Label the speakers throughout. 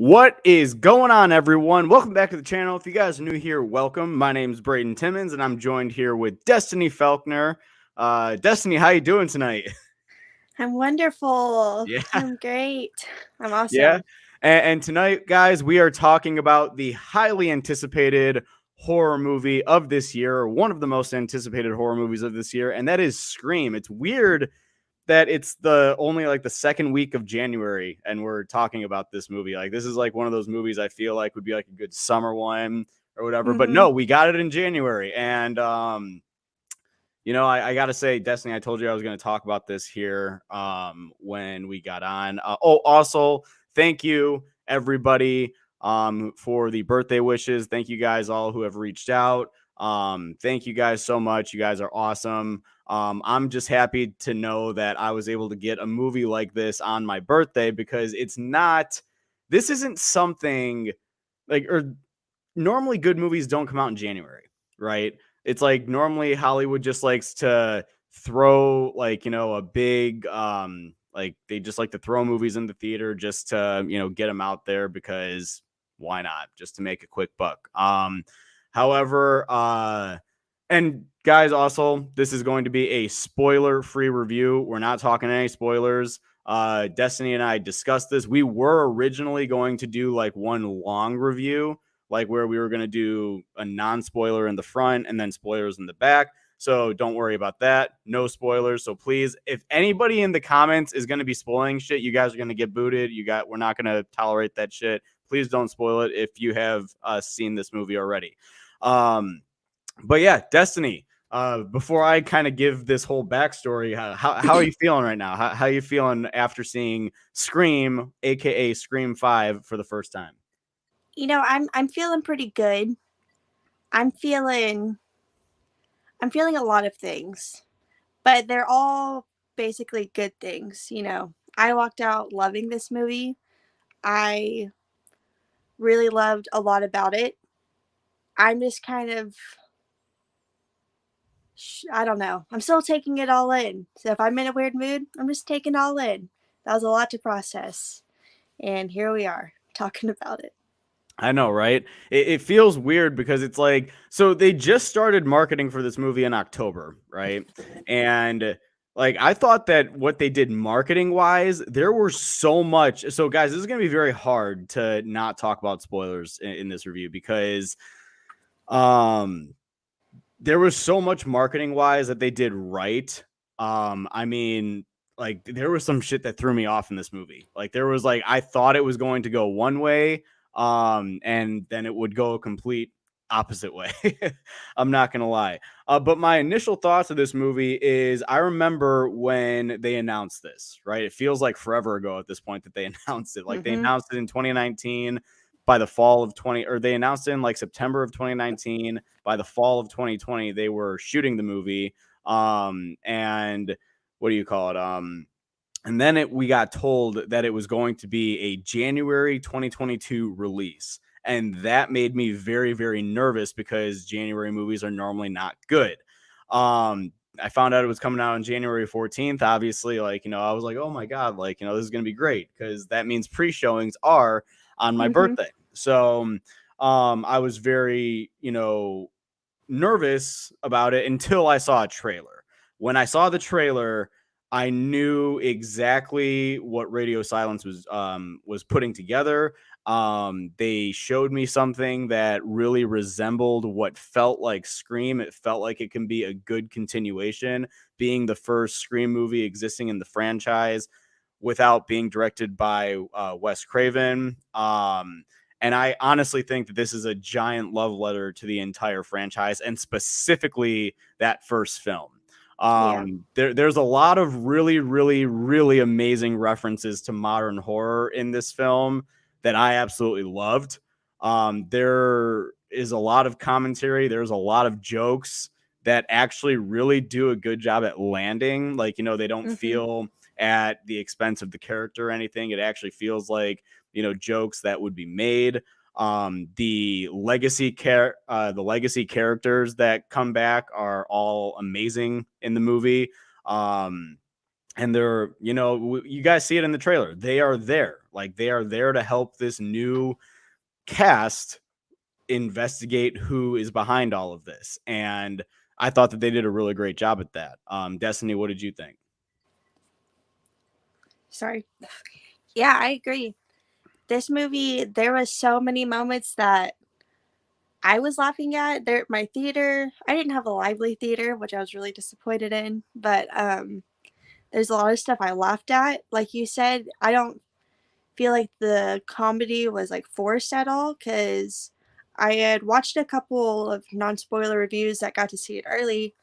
Speaker 1: What is going on, everyone? Welcome back to the channel. If you guys are new here, welcome. My name is Braden Timmons, and I'm joined here with Destiny Faulkner. Destiny, how you doing tonight?
Speaker 2: I'm wonderful.
Speaker 1: Yeah,
Speaker 2: I'm great. I'm
Speaker 1: yeah.
Speaker 2: awesome.
Speaker 1: And tonight, guys, we are talking about the highly anticipated horror movie of this year, one of the most anticipated horror movies of this year, and that is Scream. It's weird that it's the only like the second week of January and we're talking about this movie. Like this is like one of those movies I feel like would be like a good summer one or whatever. But
Speaker 2: Mm-hmm.
Speaker 1: no, we got it in January. And I gotta say, Destiny, I told you I was gonna talk about this here when we got on. Also, thank you everybody for the birthday wishes. Thank you guys all who have reached out. Thank you guys so much. You guys are awesome. I'm just happy to know that I was able to get a movie like this on my birthday because this isn't something like, or normally good movies don't come out in January, right? It's like normally Hollywood just likes to throw like, a big, like they just like to throw movies in the theater just to, get them out there because why not? Just to make a quick buck. However, and guys, also, this is going to be a spoiler-free review. We're not talking any spoilers. Destiny and I discussed this. We were originally going to do like one long review, like where we were going to do a non-spoiler in the front and then spoilers in the back. So don't worry about that. No spoilers. So please, if anybody in the comments is going to be spoiling shit, you guys are going to get booted. We're not going to tolerate that shit. Please don't spoil it if you have seen this movie already. But yeah, Destiny. Before I kind of give this whole backstory, how are you feeling right now? How are you feeling after seeing Scream, aka Scream 5, for the first time?
Speaker 2: I'm feeling pretty good. I'm feeling I'm feeling a lot of things, but they're all basically good things. I walked out loving this movie. I really loved a lot about it. I'm just kind of I don't know. I'm still taking it all in. So if I'm in a weird mood, I'm just taking it all in. That was a lot to process. And here we are talking about it.
Speaker 1: I know, right? It feels weird because it's like, so they just started marketing for this movie in October, right? And like, I thought that what they did marketing wise, there were so much. So, guys, this is going to be very hard to not talk about spoilers in this review because um, there was so much marketing wise that they did right. I mean, like, there was some shit that threw me off in this movie. Like, there was like, I thought it was going to go one way and then it would go a complete opposite way. I'm not gonna lie. But my initial thoughts of this movie is I remember when they announced this, right? It feels like forever ago at this point that they announced it. Like they
Speaker 2: Mm-hmm.
Speaker 1: announced it in 2019 by the fall of 20, or they announced it in like September of 2019. By the fall of 2020 they were shooting the movie. And what do you call it? And then we got told that it was going to be a January 2022 release. And that made me very, very nervous because January movies are normally not good. I found out it was coming out on January 14th. Obviously, like, I was like, oh my God, like, this is going to be great because that means pre-showings are on my
Speaker 2: Mm-hmm.
Speaker 1: birthday. So I was very, nervous about it until I saw a trailer. When I saw the trailer, I knew exactly what Radio Silence was putting together. They showed me something that really resembled what felt like Scream. It felt like it can be a good continuation, being the first Scream movie existing in the franchise without being directed by Wes Craven. And I honestly think that this is a giant love letter to the entire franchise and specifically that first film.
Speaker 2: Yeah.
Speaker 1: There's a lot of really, really, really amazing references to modern horror in this film that I absolutely loved. There is a lot of commentary. There's a lot of jokes that actually really do a good job at landing. Like, they don't
Speaker 2: Mm-hmm.
Speaker 1: feel at the expense of the character or anything. It actually feels like, jokes that would be made. The legacy characters that come back are all amazing in the movie. and they're, you guys see it in the trailer. They are there. Like, they are there to help this new cast investigate who is behind all of this. And I thought that they did a really great job at that. Destiny, what did you think?
Speaker 2: Sorry. Yeah, I agree. This movie, there was so many moments that I was laughing at. There, my theater, I didn't have a lively theater, which I was really disappointed in. But there's a lot of stuff I laughed at. Like you said, I don't feel like the comedy was like forced at all because I had watched a couple of non-spoiler reviews that got to see it early,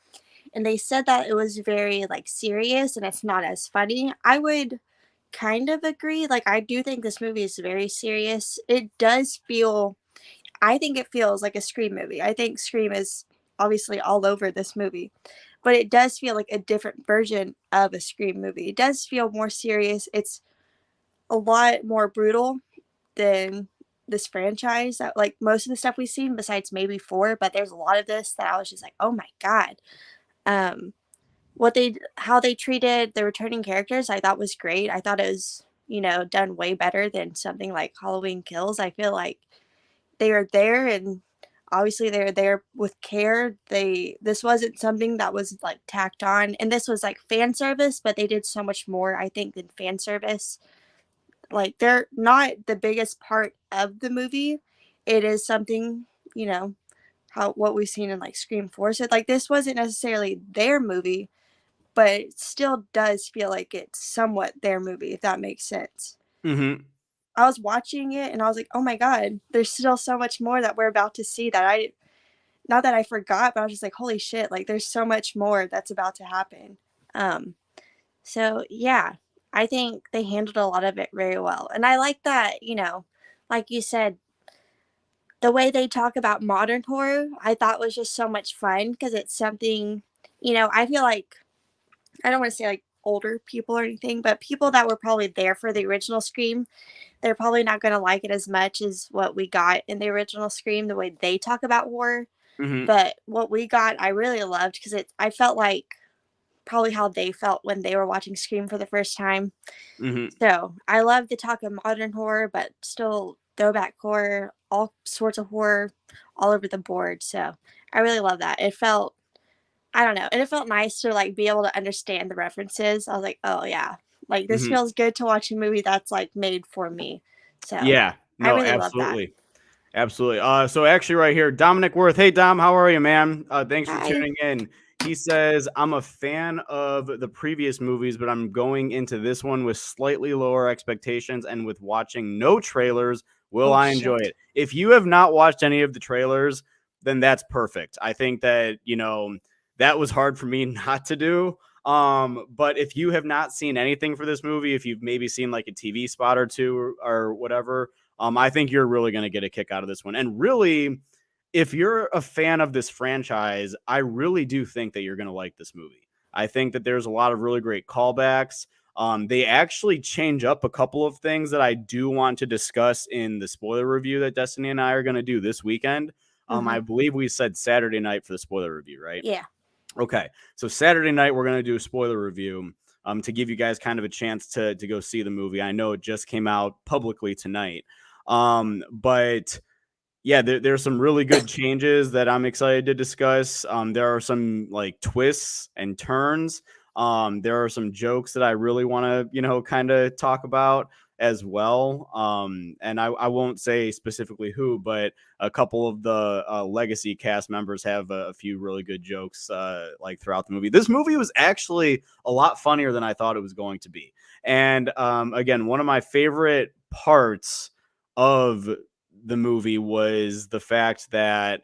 Speaker 2: and they said that it was very like serious and it's not as funny. I would kind of agree. Like, I do think this movie is very serious. It does feel, I think it feels like a Scream movie. I think Scream is obviously all over this movie, but it does feel like a different version of a Scream movie. It does feel more serious. It's a lot more brutal than this franchise. That, like, most of the stuff we've seen, besides maybe four, but there's a lot of this that I was just like, oh my god. Um, how they treated the returning characters, I thought was great. I thought it was, done way better than something like Halloween Kills. I feel like they are there, and obviously they're there with care. This wasn't something that was like tacked on, and this was like fan service, but they did so much more, I think, than fan service. Like, they're not the biggest part of the movie. It is something, you know, how what we've seen in like Scream 4. So like this wasn't necessarily their movie, but it still does feel like it's somewhat their movie, if that makes sense.
Speaker 1: Mm-hmm.
Speaker 2: I was watching it and I was like, oh my god, there's still so much more that we're about to see that I not that I forgot, but I was just like, holy shit, like there's so much more that's about to happen. Um, so yeah, I think they handled a lot of it very well. And I like that, like you said, the way they talk about modern horror, I thought was just so much fun because it's something, I feel like I don't want to say like older people or anything, but people that were probably there for the original Scream, they're probably not going to like it as much as what we got in the original Scream, the way they talk about horror.
Speaker 1: Mm-hmm.
Speaker 2: But what we got, I really loved because I felt like probably how they felt when they were watching Scream for the first time.
Speaker 1: Mm-hmm.
Speaker 2: So I love the talk of modern horror, but still throwback horror, all sorts of horror all over the board. So I really love that. It felt, I don't know, and it felt nice to like be able to understand the references. I was like, oh yeah, like this
Speaker 1: Mm-hmm.
Speaker 2: feels good to watch a movie that's like made for me. So
Speaker 1: Yeah,
Speaker 2: I
Speaker 1: no,
Speaker 2: really love that.
Speaker 1: absolutely. Absolutely. So actually right here, Dominic Worth. Hey Dom, how are you, man? Thanks for
Speaker 2: Hi.
Speaker 1: tuning in. He says, I'm a fan of the previous movies, but I'm going into this one with slightly lower expectations, and with watching no trailers, will
Speaker 2: Oh
Speaker 1: I enjoy
Speaker 2: shit.
Speaker 1: it? If you have not watched any of the trailers, then that's perfect. I think that, that was hard for me not to do. But if you have not seen anything for this movie, if you've maybe seen like a TV spot or two, or whatever, I think you're really going to get a kick out of this one. And really, if you're a fan of this franchise, I really do think that you're going to like this movie. I think that there's a lot of really great callbacks. They actually change up a couple of things that I do want to discuss in the spoiler review that Destiny and I are going to do this weekend.
Speaker 2: Mm-hmm.
Speaker 1: I believe we said Saturday night for the spoiler review, right?
Speaker 2: Yeah.
Speaker 1: Okay, so Saturday night we're gonna do a spoiler review, to give you guys kind of a chance to go see the movie. I know it just came out publicly tonight, but yeah, there's some really good changes that I'm excited to discuss. There are some like twists and turns. There are some jokes that I really want to, kind of talk about as well. And I won't say specifically who, but a couple of the legacy cast members have a few really good jokes like throughout the movie. This movie was actually a lot funnier than I thought it was going to be. And again, one of my favorite parts of the movie was the fact that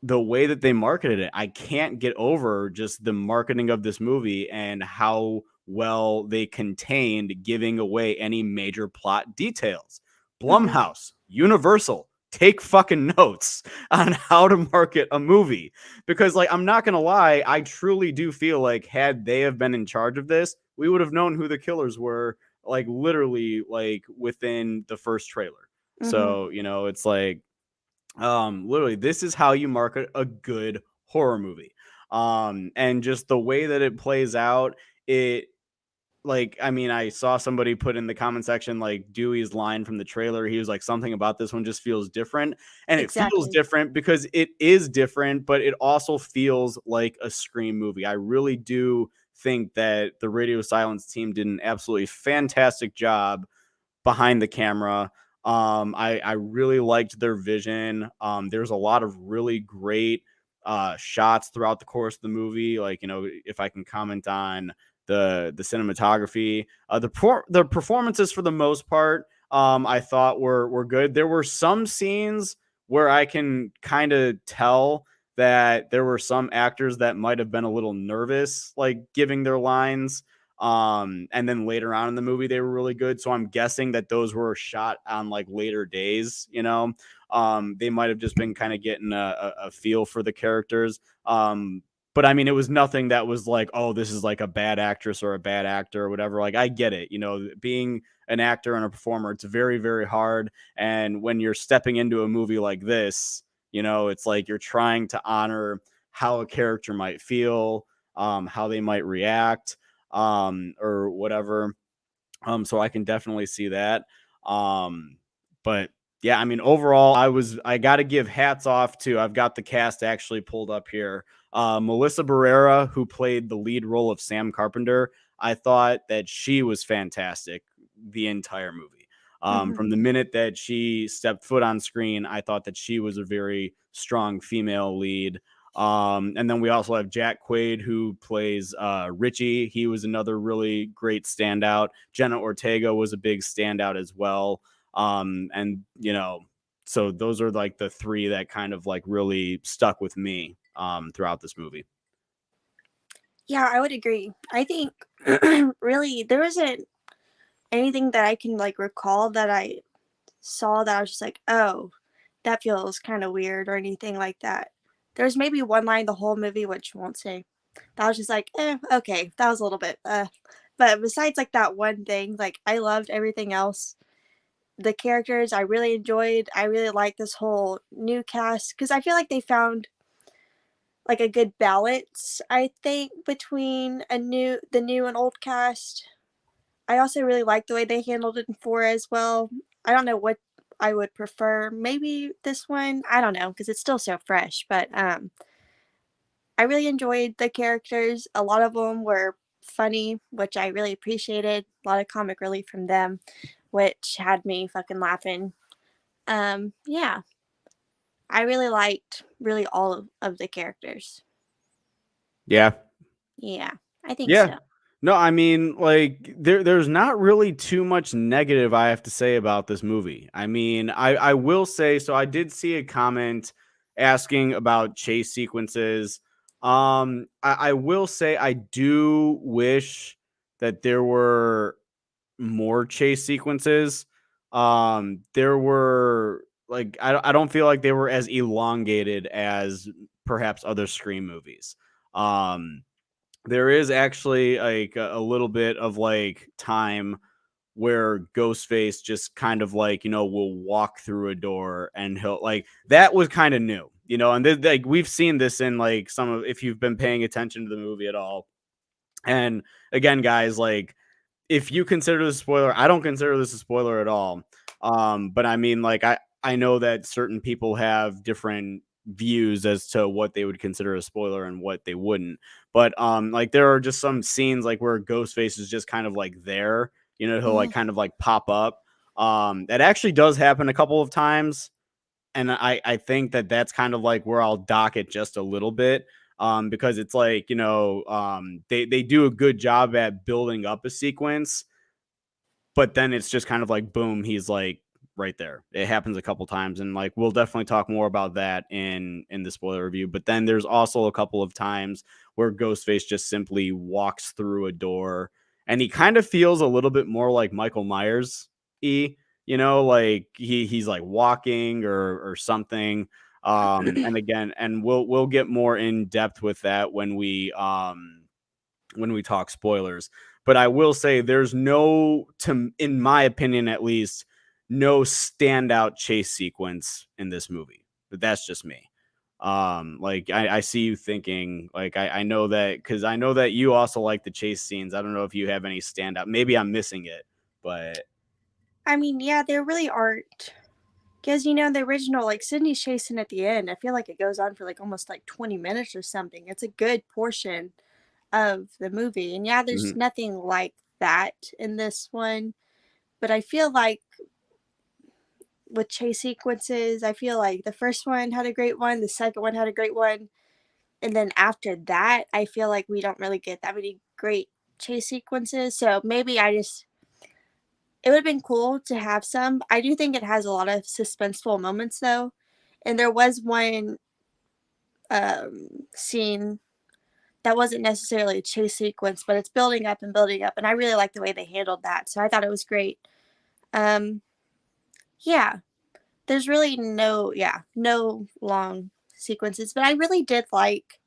Speaker 1: the way that they marketed it, I can't get over just the marketing of this movie and how well they contained giving away any major plot details.
Speaker 2: Mm-hmm.
Speaker 1: Blumhouse, Universal, take fucking notes on how to market a movie, because like, I'm not going to lie, I truly do feel like had they have been in charge of this, we would have known who the killers were, like literally like within the first trailer.
Speaker 2: Mm-hmm.
Speaker 1: So, it's like, literally, this is how you market a good horror movie. And just the way that it plays out, it like, I mean, I saw somebody put in the comment section like Dewey's line from the trailer. He was like, something about this one just feels different. And it feels
Speaker 2: Exactly.
Speaker 1: different because it is different, but it also feels like a Scream movie. I really do think that the Radio Silence team did an absolutely fantastic job behind the camera. I really liked their vision. There's a lot of really great shots throughout the course of the movie. Like, you know, if I can comment on the cinematography, the performances for the most part, I thought were good. There were some scenes where I can kind of tell that there were some actors that might have been a little nervous, like giving their lines. And then later on in the movie, they were really good. So I'm guessing that those were shot on like later days, you know. They might have just been kind of getting a feel for the characters. But I mean, it was nothing that was like, oh, this is like a bad actress or a bad actor or whatever. Like, I get it. You know, being an actor and a performer, it's very, very hard. And when you're stepping into a movie like this, you know, it's like you're trying to honor how a character might feel, how they might react, or whatever. So I can definitely see that. But yeah, I mean, overall, I got to give hats off to, I've got the cast actually pulled up here. Melissa Barrera, who played the lead role of Sam Carpenter, I thought that she was fantastic the entire movie.
Speaker 2: Hmm.
Speaker 1: From the minute that she stepped foot on screen, I thought that she was a very strong female lead. And then we also have Jack Quaid, who plays Richie. He was another really great standout. Jenna Ortega was a big standout as well. And you know, so those are like the three that kind of like really stuck with me throughout this movie.
Speaker 2: Yeah, I would agree. I think really there wasn't anything that I can like recall that I saw that I was just like, oh, that feels kind of weird or anything like that. There's maybe one line the whole movie, which I won't say, that was just like, okay, that was a little bit, but besides like that one thing, like I loved everything else. The characters I really enjoyed. I really liked this whole new cast because I feel like they found like a good balance, I think, between the new and old cast. I also really like the way they handled it in 4 as well. I don't know what I would prefer. Maybe this one. I don't know because it's still so fresh, but I really enjoyed the characters. A lot of them were funny, which I really appreciated. A lot of comic relief from them, which had me fucking laughing. Yeah, I really liked really all of the characters.
Speaker 1: Yeah.
Speaker 2: Yeah, I think
Speaker 1: Yeah.
Speaker 2: so.
Speaker 1: No, I mean, like there's not really too much negative I have to say about this movie. I mean, I will say, so I did see a comment asking about chase sequences. I will say I do wish that there were more chase sequences. There were like I don't feel like they were as elongated as perhaps other Scream movies. Um there is actually like a little bit of like time where Ghostface just kind of like, you know, will walk through a door and he'll like that was kind of new, you know, and like we've seen this in like some of, if you've been paying attention to the movie at all. And again, guys, like if you consider this a spoiler, I don't consider this a spoiler at all. But I mean, like I know that certain people have different views as to what they would consider a spoiler and what they wouldn't. But like there are just some scenes like where Ghostface is just kind of like there, you know, he'll like
Speaker 2: Mhm.
Speaker 1: kind of like pop up. That actually does happen a couple of times, and I think that that's kind of like where I'll dock it just a little bit, because it's like, you know, they do a good job at building up a sequence, but then it's just kind of like boom, he's like right there. It happens a couple times, and like we'll definitely talk more about that in the spoiler review. But then there's also a couple of times where Ghostface just simply walks through a door, and he kind of feels a little bit more like Michael Myers y, you know, like he's like walking or something. And again, and we'll get more in depth with that when we talk spoilers. But I will say there's no, to in my opinion at least, no standout chase sequence in this movie. But that's just me. Like I see you thinking, like I know that because I know that you also like the chase scenes. I don't know if you have any standout. Maybe I'm missing it, but
Speaker 2: I mean, yeah, there really aren't. Because, you know, the original, like, Sydney's chasing at the end, I feel like it goes on for, like, almost, like, 20 minutes or something. It's a good portion of the movie. And, yeah, there's
Speaker 1: mhm.
Speaker 2: nothing like that in this one. But I feel like with chase sequences, I feel like the first one had a great one, the second one had a great one. And then after that, I feel like we don't really get that many great chase sequences. So maybe it would have been cool to have some. I do think it has a lot of suspenseful moments, though. And there was one scene that wasn't necessarily a chase sequence, but it's building up and building up, and I really like the way they handled that. So I thought it was great. Um, yeah, there's really no long sequences, but I really did like.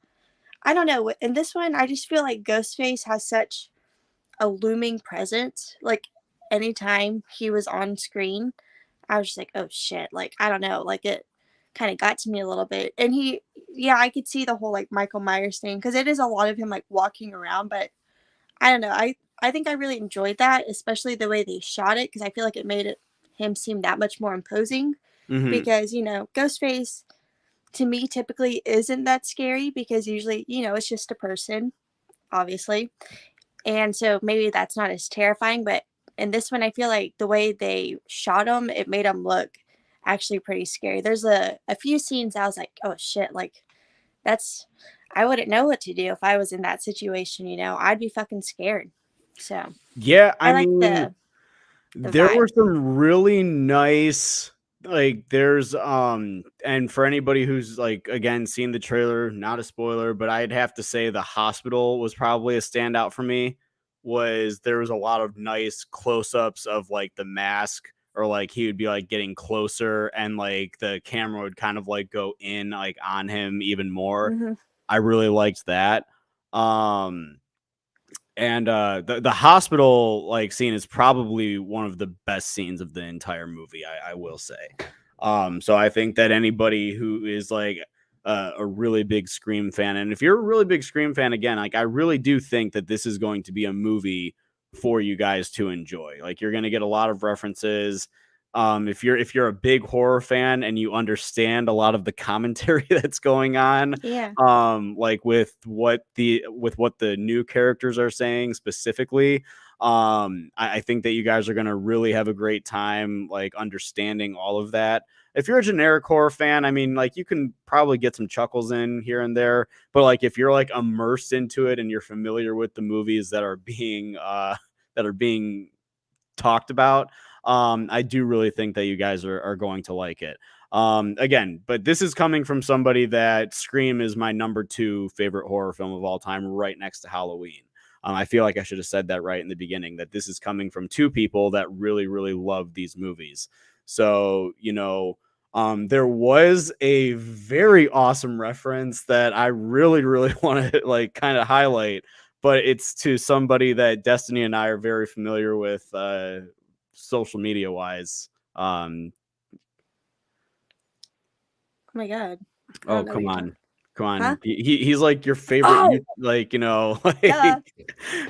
Speaker 2: I don't know. In this one, I just feel like Ghostface has such a looming presence. Like anytime he was on screen, I was just like, oh shit. Like, I don't know. Like, it kind of got to me a little bit. And yeah, I could see the whole like Michael Myers thing because it is a lot of him like walking around. But I don't know. I think I really enjoyed that, especially the way they shot it because I feel like it made him seem that much more imposing.
Speaker 1: Mhm.
Speaker 2: Because, you know, Ghostface to me typically isn't that scary because usually, you know, it's just a person, obviously. And so maybe that's not as terrifying, but in this one, I feel like the way they shot him, it made him look actually pretty scary. There's a few scenes I was like, oh shit, like that's, I wouldn't know what to do if I was in that situation, you know, I'd be fucking scared. So
Speaker 1: Yeah, I
Speaker 2: I like
Speaker 1: mean,
Speaker 2: the
Speaker 1: there were
Speaker 2: vibe.
Speaker 1: some really nice like there's and for anybody who's like again seen the trailer, not a spoiler, but I'd have to say the hospital was probably a standout for me. Was there was a lot of nice close-ups of like the mask or like he would be like getting closer and like the camera would kind of like go in like on him even more.
Speaker 2: Hmm.
Speaker 1: I really liked that. Um and the hospital like scene is probably one of the best scenes of the entire movie, I will say. So I think that anybody who is like a really big Scream fan, and if you're a really big Scream fan, again, like I really do think that this is going to be a movie for you guys to enjoy. Like you're going to get a lot of references. If you're a big horror fan and you understand a lot of the commentary that's going on,
Speaker 2: Yeah.
Speaker 1: like with what the new characters are saying specifically, I think that you guys are gonna really have a great time like understanding all of that. If you're a generic horror fan, I mean, like you can probably get some chuckles in here and there, but like if you're like immersed into it and you're familiar with the movies that are being talked about, I do really think that you guys are going to like it. Again, but this is coming from somebody that Scream is my number 2 favorite horror film of all time, right next to Halloween. I feel like I should have said that right in the beginning, that this is coming from 2 people that really, really love these movies. So, there was a very awesome reference that I really, really want to like kind of highlight, but it's to somebody that Destiny and I are very familiar with, social media wise. Um,
Speaker 2: Oh my God. I
Speaker 1: oh,
Speaker 2: don't know what
Speaker 1: come
Speaker 2: you're talking.
Speaker 1: on. Come
Speaker 2: Huh?
Speaker 1: on. He's like your favorite,
Speaker 2: Oh,
Speaker 1: like,
Speaker 2: duh.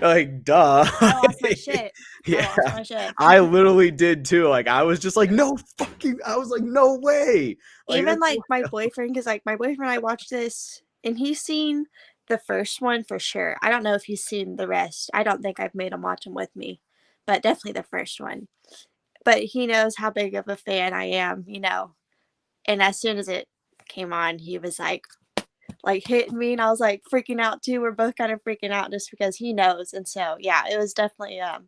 Speaker 1: like, duh.
Speaker 2: I lost my shit. I
Speaker 1: Yeah,
Speaker 2: lost my shit.
Speaker 1: I literally did too. Like, I was just like, no fucking, I was like, no way. Like,
Speaker 2: Even
Speaker 1: that's
Speaker 2: like my boyfriend, because like my boyfriend and I watched this, and he's seen the first one for sure. I don't know if he's seen the rest. I don't think I've made him watch them with me, but definitely the first one. But he knows how big of a fan I am, you know. And as soon as it came on, he was like hitting me, and I was like freaking out too. We're both kind of freaking out just because he knows, and so yeah, it was definitely a,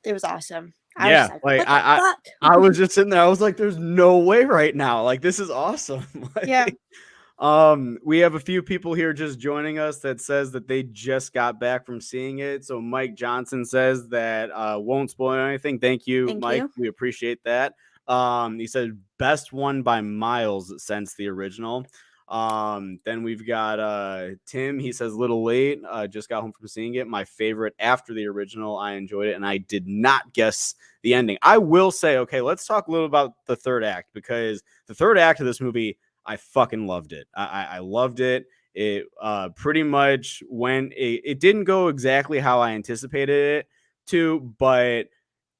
Speaker 2: it was awesome. I was just
Speaker 1: yeah,
Speaker 2: like,
Speaker 1: like
Speaker 2: what the fuck?
Speaker 1: I was just sitting there. I was like, there's no way right now. Like, this is awesome.
Speaker 2: Yeah.
Speaker 1: Like, we have a few people here just joining us that says that they just got back from seeing it. So Mike Johnson says that won't spoil anything. Thank you,
Speaker 2: Thank
Speaker 1: Mike.
Speaker 2: you.
Speaker 1: We appreciate that. He said best one by miles since the original. Then we've got Tim. He says little late. Just got home from seeing it. My favorite after the original. I enjoyed it, and I did not guess the ending. I will say, okay, let's talk a little about the third act, because the third act of this movie I fucking loved it. I loved it. It pretty much it didn't go exactly how I anticipated it to, but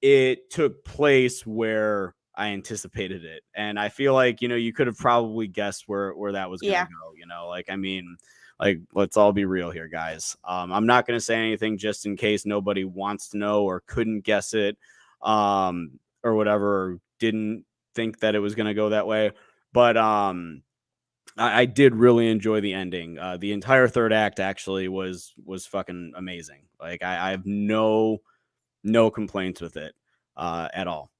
Speaker 1: it took place where I anticipated it. And I feel like, you could have probably guessed where that was going to
Speaker 2: Yeah.
Speaker 1: go, like, I mean, like, let's all be real here, guys. I'm not going to say anything just in case nobody wants to know or couldn't guess it, or whatever, or didn't think that it was going to go that way. But I did really enjoy the ending. The entire third act actually was fucking amazing. Like, I have no complaints with it at all.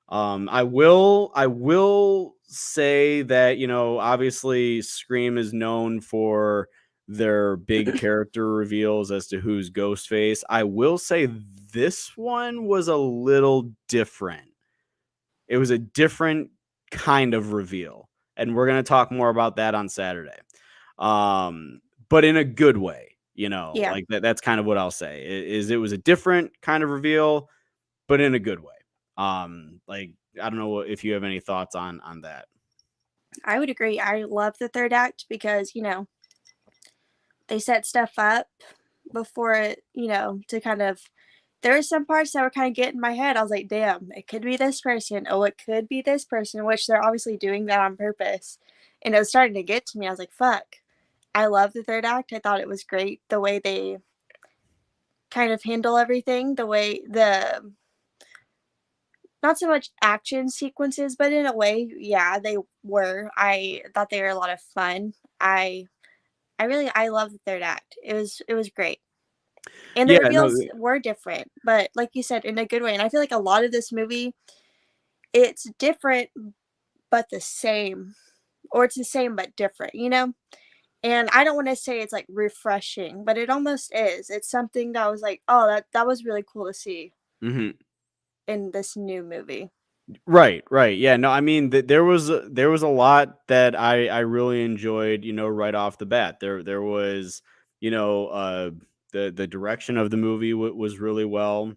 Speaker 1: I will say that, obviously Scream is known for their big character reveals as to who's Ghostface. I will say this one was a little different. It was a different kind of reveal, and we're going to talk more about that on Saturday. But in a good way,
Speaker 2: Yeah.
Speaker 1: like that's kind of what I'll say is it was a different kind of reveal, but in a good way. Like, I don't know if you have any thoughts on that.
Speaker 2: I would agree. I love the third act because, they set stuff up before it, to kind of, there were some parts that were kind of getting in my head. I was like, damn, it could be this person. Oh, it could be this person, which they're obviously doing that on purpose. And it was starting to get to me. I was like, fuck. I love the third act. I thought it was great the way they kind of handle everything, the way not so much action sequences, but in a way, yeah, they were. I thought they were a lot of fun. I love the third act. It was great. And the
Speaker 1: Yeah, no,
Speaker 2: reveals were different, but like you said, in a good way. And I feel like a lot of this movie, it's different but the same. Or it's the same but different. And I don't want to say it's like refreshing, but it almost is. It's something that was like, oh, that was really cool to see
Speaker 1: mhm.
Speaker 2: in this new movie.
Speaker 1: Right, right. Yeah, no, I mean, there was a lot that I really enjoyed, right off the bat. There was, the direction of the movie was really well.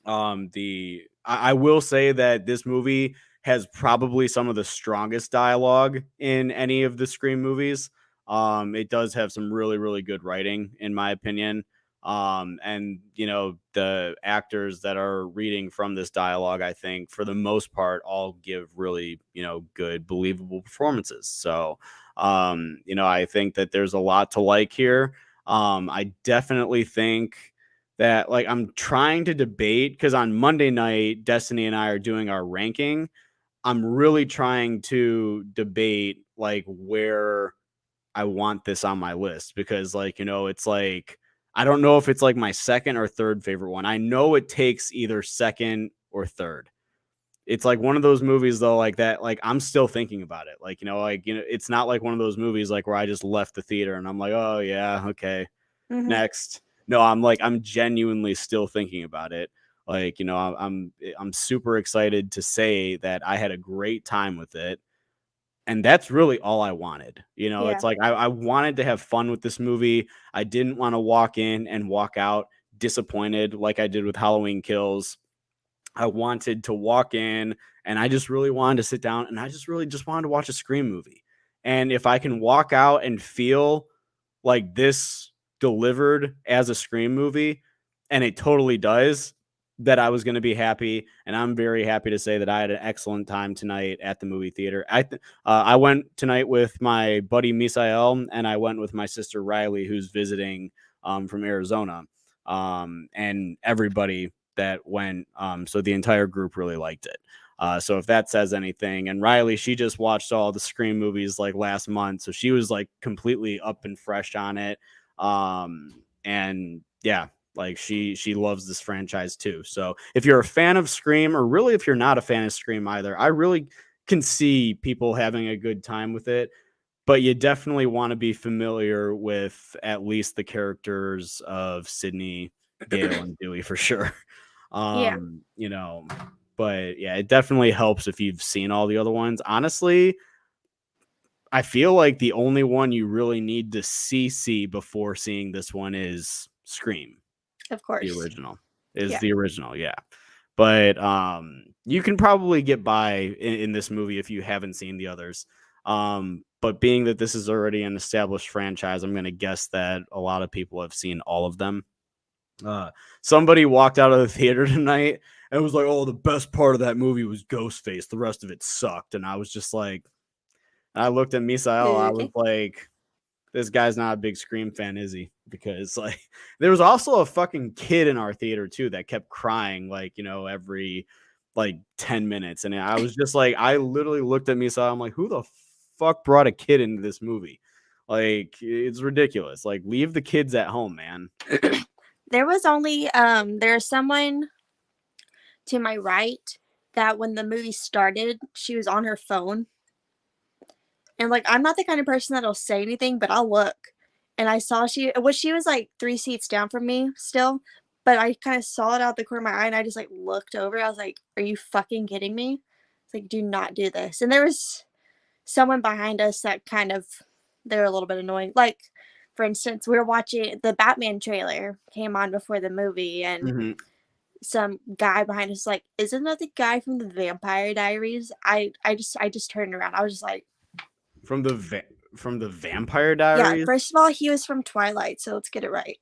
Speaker 1: I will say that this movie has probably some of the strongest dialogue in any of the Scream movies. It does have some really, really good writing, in my opinion. And the actors that are reading from this dialogue, I think for the most part, all give really, good, believable performances. So, I think that there's a lot to like here. I definitely think that, like, I'm trying to debate because on Monday night, Destiny and I are doing our ranking. I'm really trying to debate like where I want this on my list because, like, it's like I don't know if it's like my second or third favorite one. I know it takes either second or third. It's like one of those movies though, like that, like I'm still thinking about it. Like, it's not like one of those movies like where I just left the theater and I'm like, oh yeah, okay,
Speaker 2: Mm-hmm.
Speaker 1: next. No, I'm genuinely still thinking about it. Like, I'm super excited to say that I had a great time with it. And that's really all I wanted.
Speaker 2: Yeah.
Speaker 1: It's like I wanted to have fun with this movie. I didn't want to walk in and walk out disappointed like I did with Halloween Kills. I wanted to walk in and I just really wanted to sit down and I just really just wanted to watch a Scream movie. And if I can walk out and feel like this delivered as a Scream movie, and it totally does, that I was going to be happy. And I'm very happy to say that I had an excellent time tonight at the movie theater. I went tonight with my buddy Misael, and I went with my sister Riley, who's visiting from Arizona. And everybody that went, so the entire group really liked it. So if that says anything, and Riley, she just watched all the Scream movies like last month, so she was like completely up and fresh on it. And yeah, like she loves this franchise too. So if you're a fan of Scream, or really if you're not a fan of Scream either, I really can see people having a good time with it. But you definitely want to be familiar with at least the characters of Sydney, Gale, and Dewey for sure.
Speaker 2: Yeah.
Speaker 1: Um, you know, but yeah, it definitely helps if you've seen all the other ones. Honestly, I feel like the only one you really need to see before seeing this one is Scream.
Speaker 2: Of
Speaker 1: The
Speaker 2: course.
Speaker 1: original is
Speaker 2: Yeah.
Speaker 1: the original, yeah. But you can probably get by in this movie if you haven't seen the others. But being that this is already an established franchise, I'm going to guess that a lot of people have seen all of them. Somebody walked out of the theater tonight and was like, "Oh, the best part of that movie was Ghostface. The rest of it sucked." And I was just like, I looked at Misael. I was
Speaker 2: Okay.
Speaker 1: like, "This guy's not a big Scream fan, is he?" Because like, there was also a fucking kid in our theater too that kept crying, like, every like 10 minutes. And I was just like, I literally looked at Misael. I'm like, "Who the fuck brought a kid into this movie? Like, it's ridiculous. Like, leave the kids at home, man."
Speaker 2: There was only there's someone to my right that when the movie started, she was on her phone. And like I'm not the kind of person that'll say anything, but I'll look. And I saw she was like 3 seats down from me still, but I kind of saw it out the corner of my eye and I just like looked over. I was like, "Are you fucking kidding me?" It's like, "Do not do this." And there was someone behind us that kind of they're a little bit annoying. Like, for instance, we were watching the Batman trailer came on before the movie, and
Speaker 1: Mhm.
Speaker 2: some guy behind us like, "Isn't that the guy from the Vampire Diaries?" I just turned around. I was just like,
Speaker 1: From the Vampire
Speaker 2: yeah.
Speaker 1: Diaries?
Speaker 2: First of all, he was from Twilight, so let's get it right.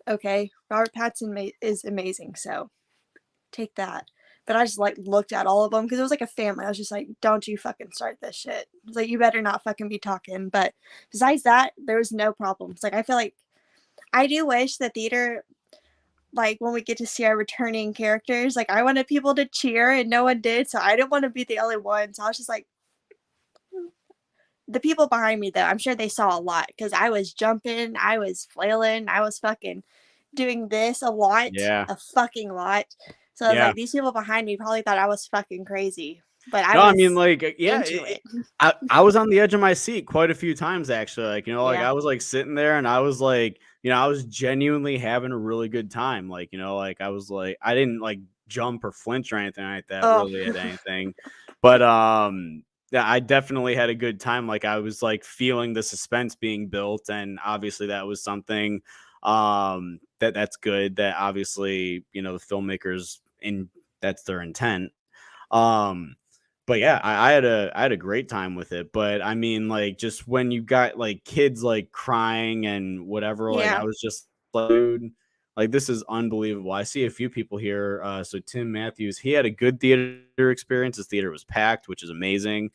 Speaker 2: Okay, Robert Pattinson is amazing, so take that. But I just like looked at all of them because it was like a family. I was just like, "Don't you fucking start this shit." I was like, "You better not fucking be talking." But besides that, there was no problems. Like I feel like I do wish the theater, like when we get to see our returning characters, like I wanted people to cheer and no one did, so I didn't want to be the only one. So I was just like, the people behind me though, I'm sure they saw a lot because I was jumping, I was flailing, I was fucking doing this
Speaker 1: Yeah.
Speaker 2: a fucking lot. So I was
Speaker 1: Yeah.
Speaker 2: like, these people behind me probably thought I was fucking crazy, but I
Speaker 1: No, I mean,
Speaker 2: was
Speaker 1: like, yeah,
Speaker 2: into it.
Speaker 1: I was on the edge of my seat quite a few times actually. Like, like
Speaker 2: Yeah.
Speaker 1: I was like sitting there and I was like, I was genuinely having a really good time. Like, like I was like, I didn't like jump or flinch or anything like that
Speaker 2: Oh,
Speaker 1: really at anything. But yeah, I definitely had a good time. Like I was like feeling the suspense being built, and obviously that was something that's good, that obviously, the filmmakers in that's their intent. Um but yeah, I had a great time with it. But I mean, like, just when you got like kids like crying and whatever, like I
Speaker 2: yeah.
Speaker 1: was just like, dude, like this is unbelievable. I see a few people here. So Tim Matthews, he had a good theater experience. His theater was packed, which is amazing.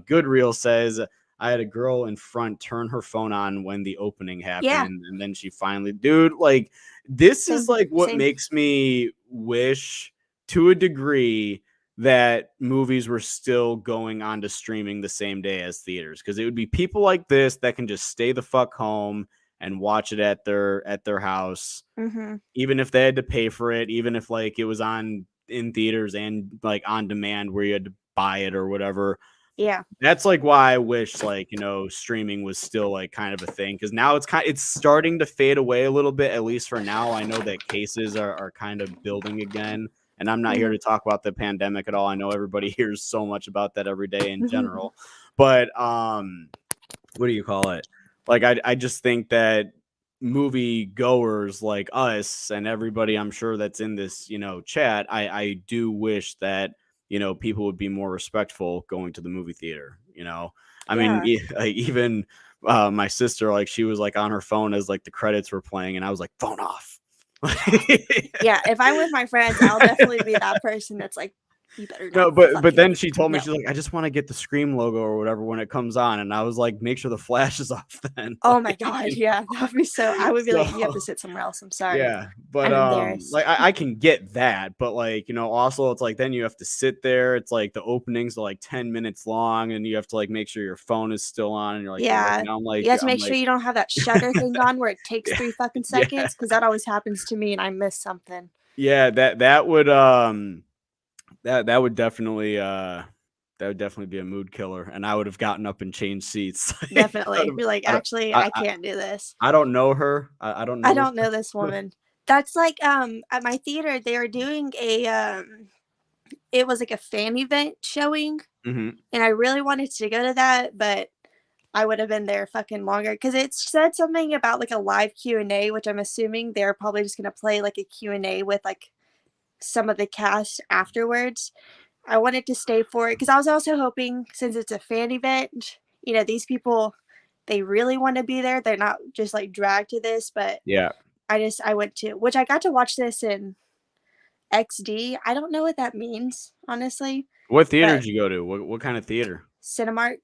Speaker 1: Good Reel says, I had a girl in front turn her phone on when the opening
Speaker 2: Yeah.
Speaker 1: happened, and then she finally, dude, like this is
Speaker 2: Same.
Speaker 1: like what
Speaker 2: Same.
Speaker 1: makes me wish to a degree that movies were still going on to streaming the same day as theaters, because it would be people like this that can just stay the fuck home and watch it at their house,
Speaker 2: Mm-hmm.
Speaker 1: even if they had to pay for it, even if like it was on in theaters and like on demand where you had to buy it or whatever.
Speaker 2: Yeah.
Speaker 1: That's like why I wish, like, streaming was still like kind of a thing, because now it's starting to fade away a little bit, at least for now. I know that cases are kind of building again, and I'm not here
Speaker 2: Mm-hmm.
Speaker 1: to talk about the pandemic at all. I know everybody hears so much about that every day in general, but what do you call it? Like I just think that movie goers like us and everybody I'm sure that's in this, chat, I do wish that, people would be more respectful going to the movie theater. I mean,
Speaker 2: Yeah.
Speaker 1: like even my sister, like she was like on her phone as like the credits were playing, and I was like, phone off.
Speaker 2: Yeah. If I'm with my friends, I'll definitely be that person that's like, "You better
Speaker 1: No,
Speaker 2: not
Speaker 1: but
Speaker 2: fucking
Speaker 1: then she told me,
Speaker 2: no."
Speaker 1: she's like, "I just wanna get the Scream logo or whatever when it comes on," and I was like, "Make sure the flash is off then."
Speaker 2: Oh my
Speaker 1: Like,
Speaker 2: god, yeah, that would be so. I would be
Speaker 1: so
Speaker 2: like, "You have to sit somewhere else. I'm sorry.
Speaker 1: yeah, but,
Speaker 2: I'm
Speaker 1: like,
Speaker 2: embarrassed."
Speaker 1: I can get that, but, like, also it's like then you have to sit there, it's like the openings are, like, 10 minutes long, and you have to, like, make sure your phone is still on, and you're, like,
Speaker 2: Yeah.
Speaker 1: looking, I'm
Speaker 2: You
Speaker 1: like
Speaker 2: have to
Speaker 1: I'm
Speaker 2: make sure
Speaker 1: like
Speaker 2: you don't have that shutter thing on where it takes
Speaker 1: yeah,
Speaker 2: 3 fucking
Speaker 1: yeah,
Speaker 2: seconds, because that always happens to me and I miss something.
Speaker 1: yeah, that would definitely be a mood killer, and I would have gotten up and changed seats. Like,
Speaker 2: Definitely. You're like,
Speaker 1: I don't
Speaker 2: "Actually,
Speaker 1: I
Speaker 2: I can't do this.
Speaker 1: I don't know her. I don't
Speaker 2: I
Speaker 1: know this
Speaker 2: don't know
Speaker 1: person.
Speaker 2: this woman." That's like, at my theater, they were doing it was like a fan event showing,
Speaker 1: Mhm.
Speaker 2: and I really wanted to go to that, but I would have been there fucking longer because it said something about like a live Q&A, which I'm assuming they're probably just gonna play like a Q&A with like some of the cast afterwards. I wanted to stay for it because I was also hoping, since it's a fan event, these people, they really want to be there. They're not just like dragged to this, but
Speaker 1: Yeah.
Speaker 2: I went to, which I got to watch this in XD. I don't know what that means, honestly,
Speaker 1: What theater
Speaker 2: but
Speaker 1: did you go to? What kind of theater?
Speaker 2: Cinemark.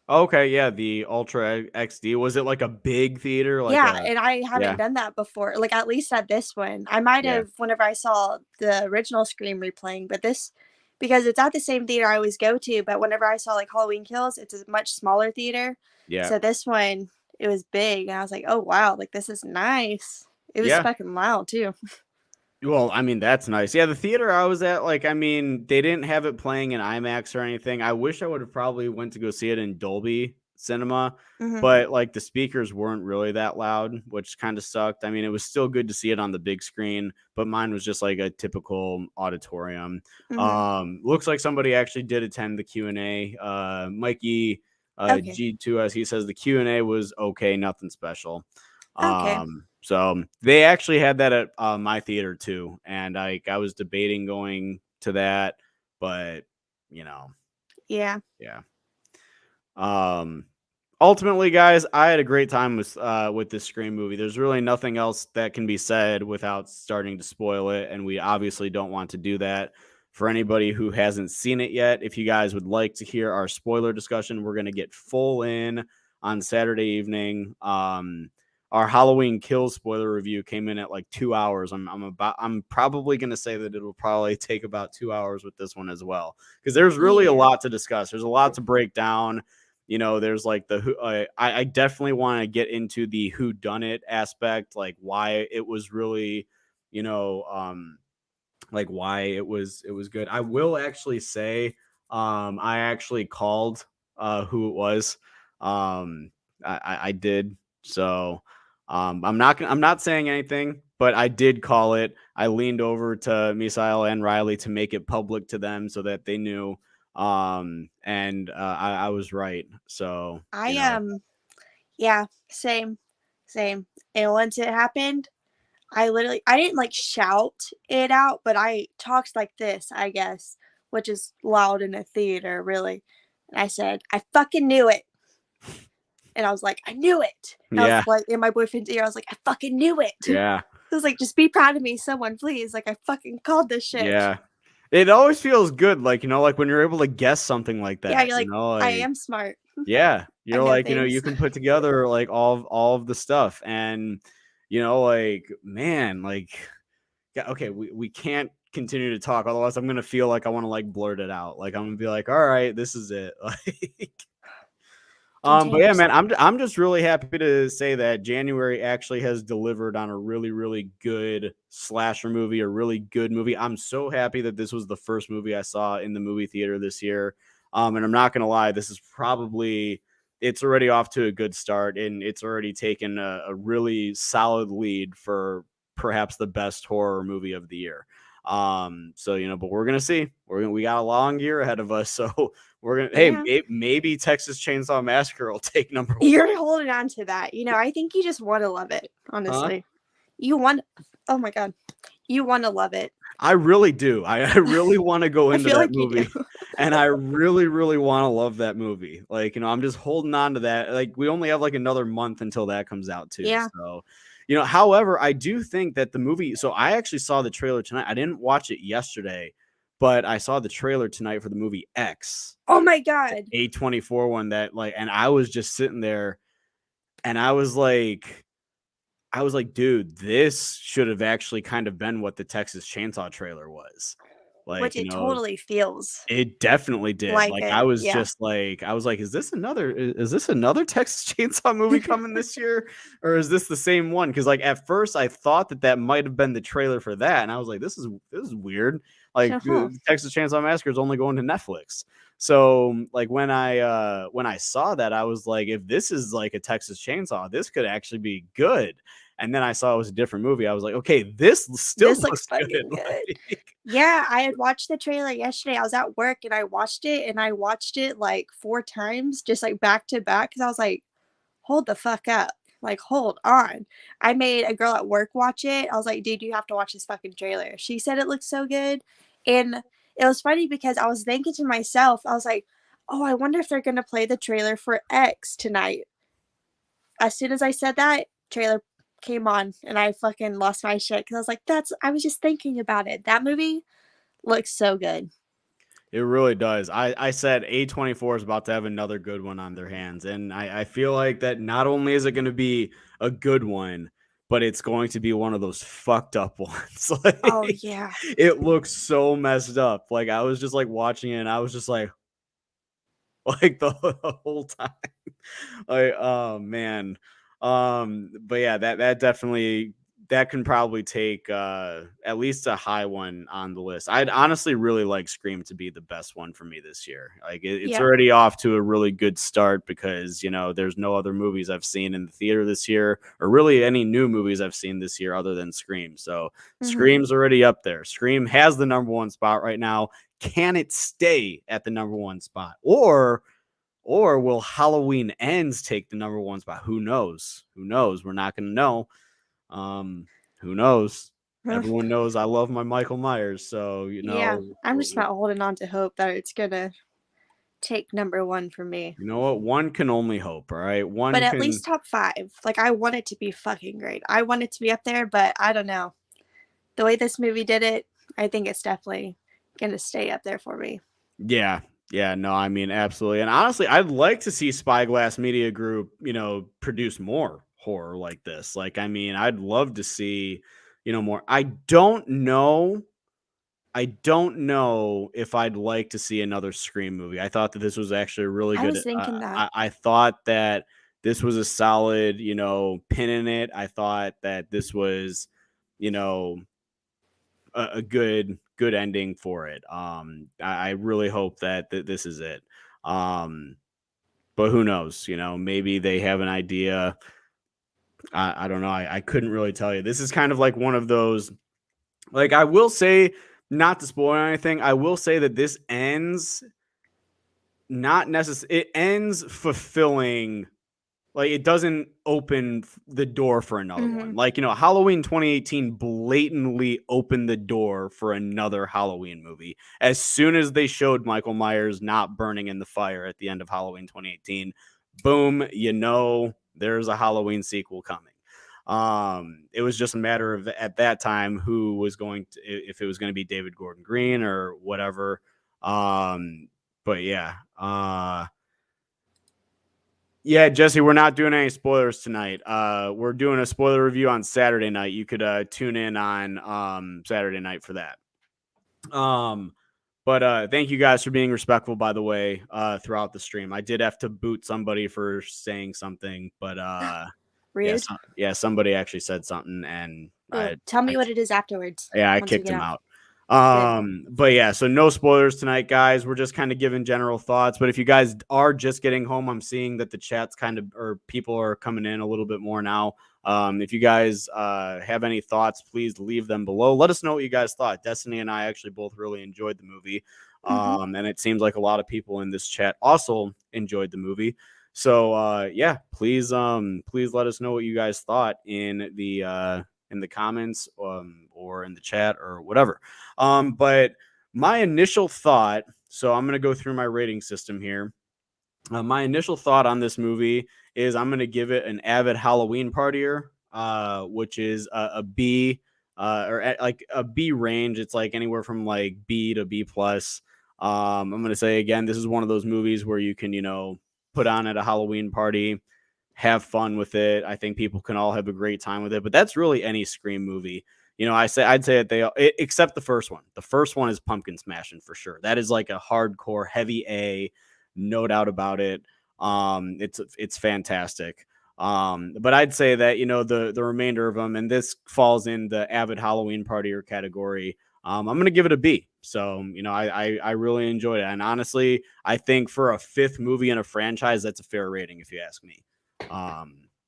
Speaker 1: Okay, yeah, the Ultra XD. Was it like a big theater? Like
Speaker 2: Yeah,
Speaker 1: a
Speaker 2: and I haven't
Speaker 1: yeah,
Speaker 2: done that before. Like at least at this one. I might
Speaker 1: yeah,
Speaker 2: have whenever I saw the original Scream replaying, but this because it's at the same theater I always go to, but whenever I saw like Halloween Kills, it's a much smaller theater.
Speaker 1: yeah,
Speaker 2: So this one it was big and I was like, "Oh wow, like this is nice." It was
Speaker 1: yeah.
Speaker 2: fucking loud too.
Speaker 1: Well, I mean, that's nice. Yeah, the theater I was at, like, I mean, they didn't have it playing in IMAX or anything. I wish I would have probably went to go see it in Dolby Cinema,
Speaker 2: Mhm.
Speaker 1: but like the speakers weren't really that loud, which kind of sucked. I mean, it was still good to see it on the big screen, but mine was just like a typical auditorium.
Speaker 2: Mhm.
Speaker 1: Looks like somebody actually did attend the Q&A. Mikey
Speaker 2: Okay.
Speaker 1: G2S, he says the Q&A was okay, nothing special.
Speaker 2: Okay.
Speaker 1: So they actually had that at my theater too, and I was debating going to that, but you know,
Speaker 2: Yeah.
Speaker 1: yeah. Ultimately, guys, I had a great time with this Scream movie. There's really nothing else that can be said without starting to spoil it, and we obviously don't want to do that. For anybody who hasn't seen it yet, if you guys would like to hear our spoiler discussion, we're gonna get full in on Saturday evening. Our Halloween Kills spoiler review came in at like 2 hours. I'm probably gonna say that it'll probably take about 2 hours with this one as well, because there's really a
Speaker 2: Yeah.
Speaker 1: lot to discuss. There's a lot to break down. There's like the who. I definitely want to get into the who done it aspect, like why it was really, you know, like why it was good. I will actually say, I actually called who it was. I did. So I'm not saying anything, but I did call it. I leaned over to Misael and Riley to make it public to them so that they knew. And I was right. So,
Speaker 2: I yeah, same. Same. And once it happened, I didn't like shout it out, but I talked like this, I guess, which is loud in a theater, really. And I said, I fucking knew it. And I was like, I knew it. And I was
Speaker 1: yeah,
Speaker 2: like in my boyfriend's ear, I was like, I fucking knew it.
Speaker 1: yeah,
Speaker 2: I was like, just be proud of me, someone, please. Like I fucking called this shit.
Speaker 1: yeah. It always feels good, like, like when you're able to guess something like
Speaker 2: Yeah,
Speaker 1: that,
Speaker 2: you're like, I
Speaker 1: like,
Speaker 2: am smart.
Speaker 1: yeah,
Speaker 2: I
Speaker 1: you're
Speaker 2: know
Speaker 1: like,
Speaker 2: things.
Speaker 1: you can put together like all of the stuff, and like, man, like, yeah, okay, we can't continue to talk, otherwise I'm gonna feel like I want to like blurt it out. Like I'm gonna be like, all right, this is it. Like, but
Speaker 2: Continue
Speaker 1: yeah,
Speaker 2: to
Speaker 1: man,
Speaker 2: say.
Speaker 1: I'm just really happy to say that January actually has delivered on a really, really good slasher movie, a really good movie. I'm so happy that this was the first movie I saw in the movie theater this year. And I'm not gonna lie, this is probably it's already off to a good start, and it's already taken a really solid lead for perhaps the best horror movie of the year. So but we're gonna see. We got a long year ahead of us, so we're gonna. Hey,
Speaker 2: Yeah.
Speaker 1: maybe Texas Chainsaw Massacre will take number one.
Speaker 2: You're holding on to that. I think you just want to love it,
Speaker 1: Huh?
Speaker 2: honestly. You want, oh my God, you want to love it.
Speaker 1: I really do. I really want to go
Speaker 2: I
Speaker 1: into
Speaker 2: feel
Speaker 1: that
Speaker 2: like you do.
Speaker 1: movie, and I really, really want to love that movie. Like, I'm just holding on to that. Like, we only have like another month until that comes out too.
Speaker 2: Yeah.
Speaker 1: So, however, I do think that the movie. So, I actually saw the trailer tonight. I didn't watch it yesterday, but I saw the trailer tonight for the movie X,
Speaker 2: Oh my God.
Speaker 1: A24 one that like, and I was just sitting there, and I was like, dude, this should have actually kind of been what the Texas Chainsaw trailer was. Like,
Speaker 2: Which it totally feels
Speaker 1: it definitely did.
Speaker 2: like
Speaker 1: Like,
Speaker 2: it.
Speaker 1: I was
Speaker 2: Yeah.
Speaker 1: just like, is this another Texas Chainsaw movie coming this year? Or is this the same one? Because like at first I thought that might have been the trailer for that. And I was like, this is weird. Like
Speaker 2: Uh-huh.
Speaker 1: Texas Chainsaw Massacre is only going to Netflix. So like when I saw that, I was like, if this is like a Texas Chainsaw, this could actually be good. And then I saw it was a different movie. I was like, okay, this still
Speaker 2: This looks
Speaker 1: looks good.
Speaker 2: fucking good.
Speaker 1: Like,
Speaker 2: Yeah, I had watched the trailer yesterday. I was at work and I watched it like 4 times, just like back to back. Cause I was like, hold the fuck up. Like, hold on. I made a girl at work watch it. I was like, dude, you have to watch this fucking trailer. She said it looks so good. And it was funny because I was thinking to myself, I was like, oh, I wonder if they're going to play the trailer for X tonight. As soon as I said that, trailer came on and I fucking lost my shit because I was like, I was just thinking about it. That movie looks so good.
Speaker 1: It really does. I said A24 is about to have another good one on their hands. And I feel like that not only is it going to be a good one, but it's going to be one of those fucked up ones. Like,
Speaker 2: Oh, yeah.
Speaker 1: it looks so messed up. Like, I was just like watching it and I was just like the whole time. Like, oh man. But yeah, that definitely, that can probably take at least a high one on the list. I'd honestly really like Scream to be the best one for me this year. Like, it's
Speaker 2: Yep.
Speaker 1: already off to a really good start because, you know, there's no other movies I've seen in the theater this year, or really any new movies I've seen this year other than Scream. So
Speaker 2: Mm-hmm.
Speaker 1: Scream's already up there. Scream has the number one spot right now. Can it stay at the number one spot? Or will Halloween Ends take the number one spot? Who knows? Who knows? We're not going to know. Who knows? Everyone knows I love my Michael Myers, so
Speaker 2: Yeah, I'm just not holding on to hope that it's going to take number one for me.
Speaker 1: you know what? One can only hope. All right,
Speaker 2: But
Speaker 1: one
Speaker 2: at
Speaker 1: can.
Speaker 2: least top 5. Like, I want it to be fucking great. I want it to be up there, but I don't know. The way this movie did it, I think it's definitely going to stay up there for me.
Speaker 1: Yeah, yeah, no, I mean absolutely. And honestly, I'd like to see Spyglass Media Group, produce more horror like this. Like, I mean, I'd love to see, more. I don't know if I'd like to see another Scream movie. I thought that this was actually a really
Speaker 2: I
Speaker 1: good.
Speaker 2: was thinking that.
Speaker 1: I thought that this was a solid, pin in it. I thought that this was, you know, a good ending for it. I really hope that this is it. Um, but who knows? Maybe they have an idea. I don't know. I couldn't really tell you. This is kind of like one of those. Like, I will say, not to spoil anything, I will say that this ends not necessarily. It ends fulfilling. Like, it doesn't open the door for another one.
Speaker 2: Mm-hmm.
Speaker 1: Like, Halloween 2018 blatantly opened the door for another Halloween movie. As soon as they showed Michael Myers not burning in the fire at the end of Halloween 2018, boom, there's a Halloween sequel coming. It was just a matter of at that time who was going to, if it was going to be David Gordon Green or whatever. But yeah, yeah, Jesse, we're not doing any spoilers tonight. We're doing a spoiler review on Saturday night. You could tune in on Saturday night for that. But thank you guys for being respectful, by the way, throughout the stream. I did have to boot somebody for saying something, but
Speaker 2: Rude.
Speaker 1: somebody actually said something, and
Speaker 2: Tell me what it is afterwards.
Speaker 1: I
Speaker 2: once we
Speaker 1: kicked
Speaker 2: get
Speaker 1: him
Speaker 2: off.
Speaker 1: out. But yeah, so no spoilers tonight, guys. We're just kind of giving general thoughts. But if you guys are just getting home, I'm seeing that the chat's or people are coming in a little bit more now. If you guys have any thoughts, please leave them below. Let us know what you guys thought. Destiny and I actually both really enjoyed the movie. And it seems like a lot of people in this chat also enjoyed the movie. So yeah, please let us know what you guys thought in the comments or in the chat or whatever. But my initial thought, so I'm going to go through my rating system here. My initial thought on this movie is I'm going to give it an avid Halloween partier, which is a B, or like a B range. It's like anywhere from like B to B plus. I'm going to say again, this is one of those movies where you can, put on at a Halloween party, have fun with it. I think people can all have a great time with it, but that's really any Scream movie. I'd say that except the first one. The first one is pumpkin smashing for sure. That is like a hardcore heavy A, no doubt about it. It's fantastic. But I'd say that the remainder of them, and this falls in the avid Halloween partier category. I'm gonna give it a B. So I really enjoyed it, and honestly, I think for a fifth movie in a franchise, that's a fair rating if you ask me.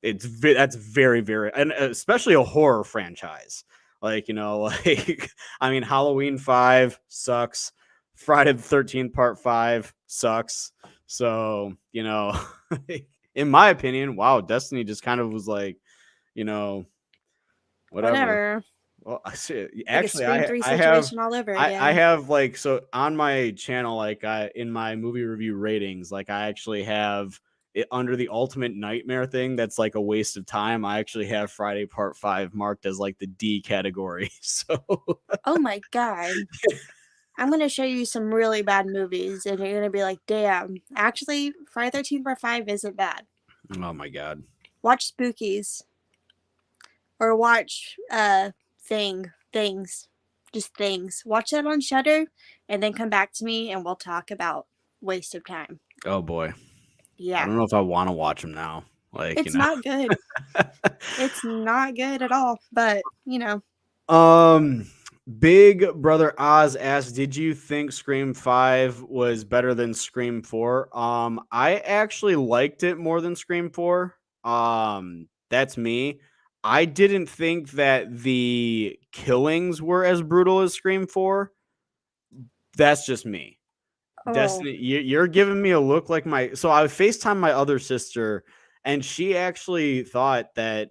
Speaker 1: That's very, very, and especially a horror franchise. Like, like, I mean, Halloween 5 sucks. Friday the 13th part 5 sucks. So, in my opinion, wow, Destiny just kind of was like, whatever. Well, I see.
Speaker 2: Like a
Speaker 1: Actually,
Speaker 2: Scream 3
Speaker 1: I have
Speaker 2: situation all over
Speaker 1: I
Speaker 2: again.
Speaker 1: have like so on my channel, like I in my movie review ratings, like I actually have it under the ultimate nightmare thing. That's like a waste of time. I actually have Friday Part 5 marked as like the D category. So,
Speaker 2: Oh my god. I'm gonna show you some really bad movies, and you're gonna be like, "Damn, actually, Friday 13th Part 5 isn't bad."
Speaker 1: oh my god.
Speaker 2: Watch Spookies or watch Things, just Things. Watch that on Shudder, and then come back to me, and we'll talk about waste of time.
Speaker 1: Oh boy. I
Speaker 2: Yeah,
Speaker 1: don't know if I want to watch them now. Like,
Speaker 2: it's not good. It's not good at all. But
Speaker 1: Um, Big Brother Oz asked, "Did you think Scream 5 was better than Scream 4?" I actually liked it more than Scream 4. That's me. I didn't think that the killings were as brutal as Scream 4. That's just me.
Speaker 2: oh
Speaker 1: Destiny, you're giving me a look like my so I FaceTime my other sister, and she actually thought that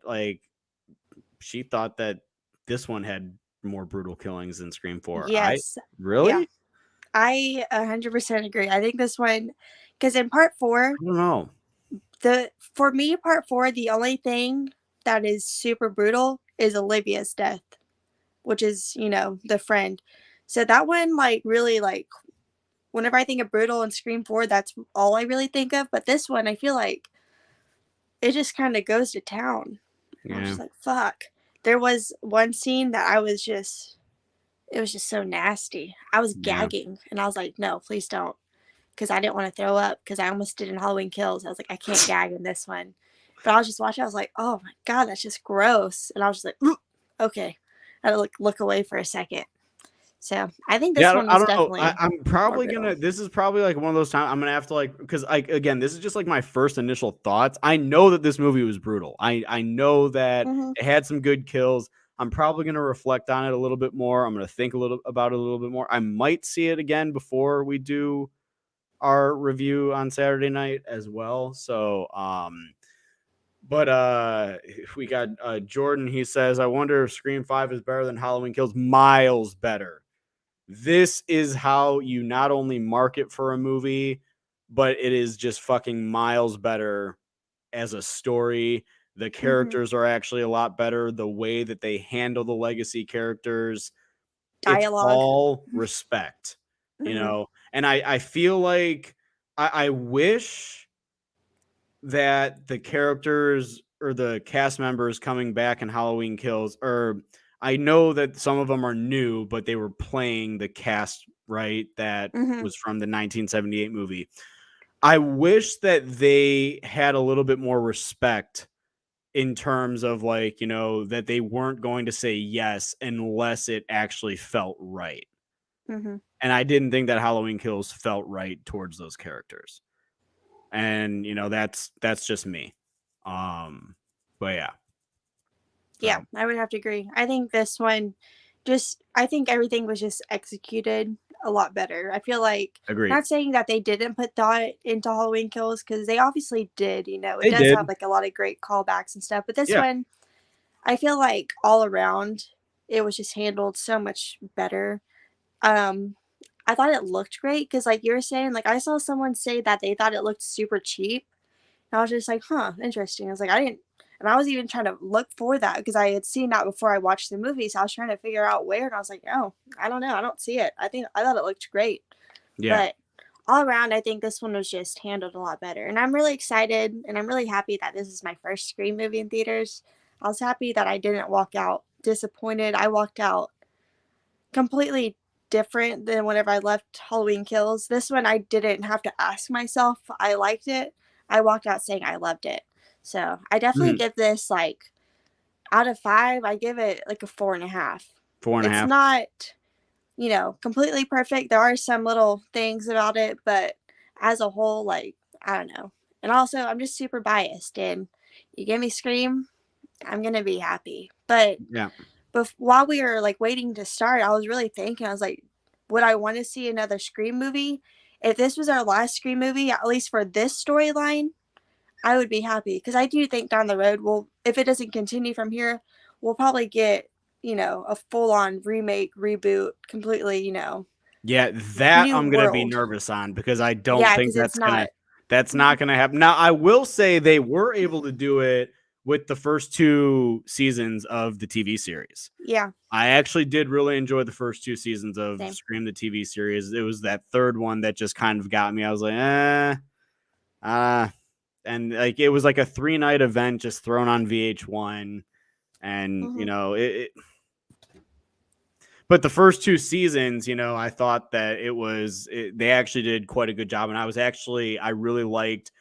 Speaker 1: she thought that this one had more brutal killings than Scream 4. I
Speaker 2: yes, yeah,
Speaker 1: really?
Speaker 2: I 100% agree. I think this one, because in Part 4,
Speaker 1: I don't know.
Speaker 2: for me, Part 4, the only thing that is super brutal is Olivia's death, which is, the friend. So that one, like, really, like, whenever I think of brutal and Scream 4, that's all I really think of. But this one, I feel like it just kind of goes to town. And I was
Speaker 1: Yeah.
Speaker 2: just like, fuck. There was one scene that it was just so nasty. I was
Speaker 1: Yeah.
Speaker 2: gagging and I was like, no, please don't. Because I didn't want to throw up because I almost did in Halloween Kills. I was like, I can't gag in this one. But I was just watching. I was like, oh my God, that's just gross. And I was just like, okay. I had to look away for a second. So I think
Speaker 1: Yeah,
Speaker 2: this one
Speaker 1: I
Speaker 2: was
Speaker 1: don't know.
Speaker 2: definitely
Speaker 1: I'm
Speaker 2: more
Speaker 1: probably
Speaker 2: brutal.
Speaker 1: gonna. This is probably like one of those times I'm gonna have to like because again, this is just like my first initial thoughts. I know that this movie was brutal. I know that
Speaker 2: Mm-hmm.
Speaker 1: it had some good kills. I'm probably gonna reflect on it a little bit more. I'm gonna think a little about it a little bit more. I might see it again before we do our review on Saturday night as well. So but we got Jordan. He says, "I wonder if Scream 5 is better than Halloween Kills. Miles better. This is how you not only market for a movie, but it is just fucking miles better as a story. The
Speaker 2: Mm-hmm.
Speaker 1: characters are actually a lot better. The way that they handle the legacy characters, it's
Speaker 2: Dialogue.
Speaker 1: all respect,
Speaker 2: Mm-hmm.
Speaker 1: And I feel like I wish that the characters or the cast members coming back in Halloween Kills, or I know that some of them are new, but they were playing the cast, right? That
Speaker 2: Mm-hmm.
Speaker 1: was from the 1978 movie. I wish that they had a little bit more respect in terms of that they weren't going to say yes unless it actually felt right.
Speaker 2: Mm-hmm.
Speaker 1: And I didn't think that Halloween Kills felt right towards those characters. And that's just me. But yeah.
Speaker 2: Yeah,
Speaker 1: So
Speaker 2: I would have to agree. I think this one I think everything was just executed a lot better. I feel like,
Speaker 1: agreed.
Speaker 2: not saying that they didn't put thought into Halloween Kills, because they obviously did, it
Speaker 1: They
Speaker 2: does
Speaker 1: did.
Speaker 2: have like a lot of great callbacks and stuff. But this
Speaker 1: Yeah.
Speaker 2: one, I feel like all around, it was just handled so much better. Um, I thought it looked great because, like you were saying, like I saw someone say that they thought it looked super cheap. And I was just like, huh, interesting. I was like, I didn't, and I was even trying to look for that because I had seen that before I watched the movie. So I was trying to figure out where, and I was like, oh, I don't know. I don't see it. I thought it looked great.
Speaker 1: Yeah.
Speaker 2: But all around, I think this one was just handled a lot better. And I'm really excited and I'm really happy that this is my first Scream movie in theaters. I was happy that I didn't walk out disappointed. I walked out completely different than whenever I left Halloween Kills. This one, I didn't have to ask myself. I liked it. I walked out saying I loved it. So I definitely
Speaker 1: Mhm.
Speaker 2: give this like out of 5. I give it like a 4.5.
Speaker 1: Four and a
Speaker 2: It's
Speaker 1: half.
Speaker 2: not, completely perfect. There are some little things about it, but as a whole, like I don't know. And also, I'm just super biased. And you give me Scream, I'm gonna be happy.
Speaker 1: Yeah.
Speaker 2: But while we were like waiting to start, I was really thinking, I was like, would I want to see another Scream movie? If this was our last Scream movie, at least for this storyline, I would be happy because I do think down the road, well, if it doesn't continue from here, we'll probably get a full-on remake, reboot, completely,
Speaker 1: Yeah, that
Speaker 2: new
Speaker 1: I'm gonna be
Speaker 2: world.
Speaker 1: nervous on because I don't
Speaker 2: Yeah,
Speaker 1: think
Speaker 2: because it's not.
Speaker 1: that's not gonna happen. Now, I will say they were able to do it with the first 2 seasons of the TV series.
Speaker 2: Yeah,
Speaker 1: I actually did really enjoy the first 2 seasons of
Speaker 2: same.
Speaker 1: Scream the TV series. It was that third one that just kind of got me. I was like, and like it was like a 3-night event just thrown on VH1, and
Speaker 2: Hmm.
Speaker 1: but the first 2 seasons, I thought that they actually did quite a good job. And I really liked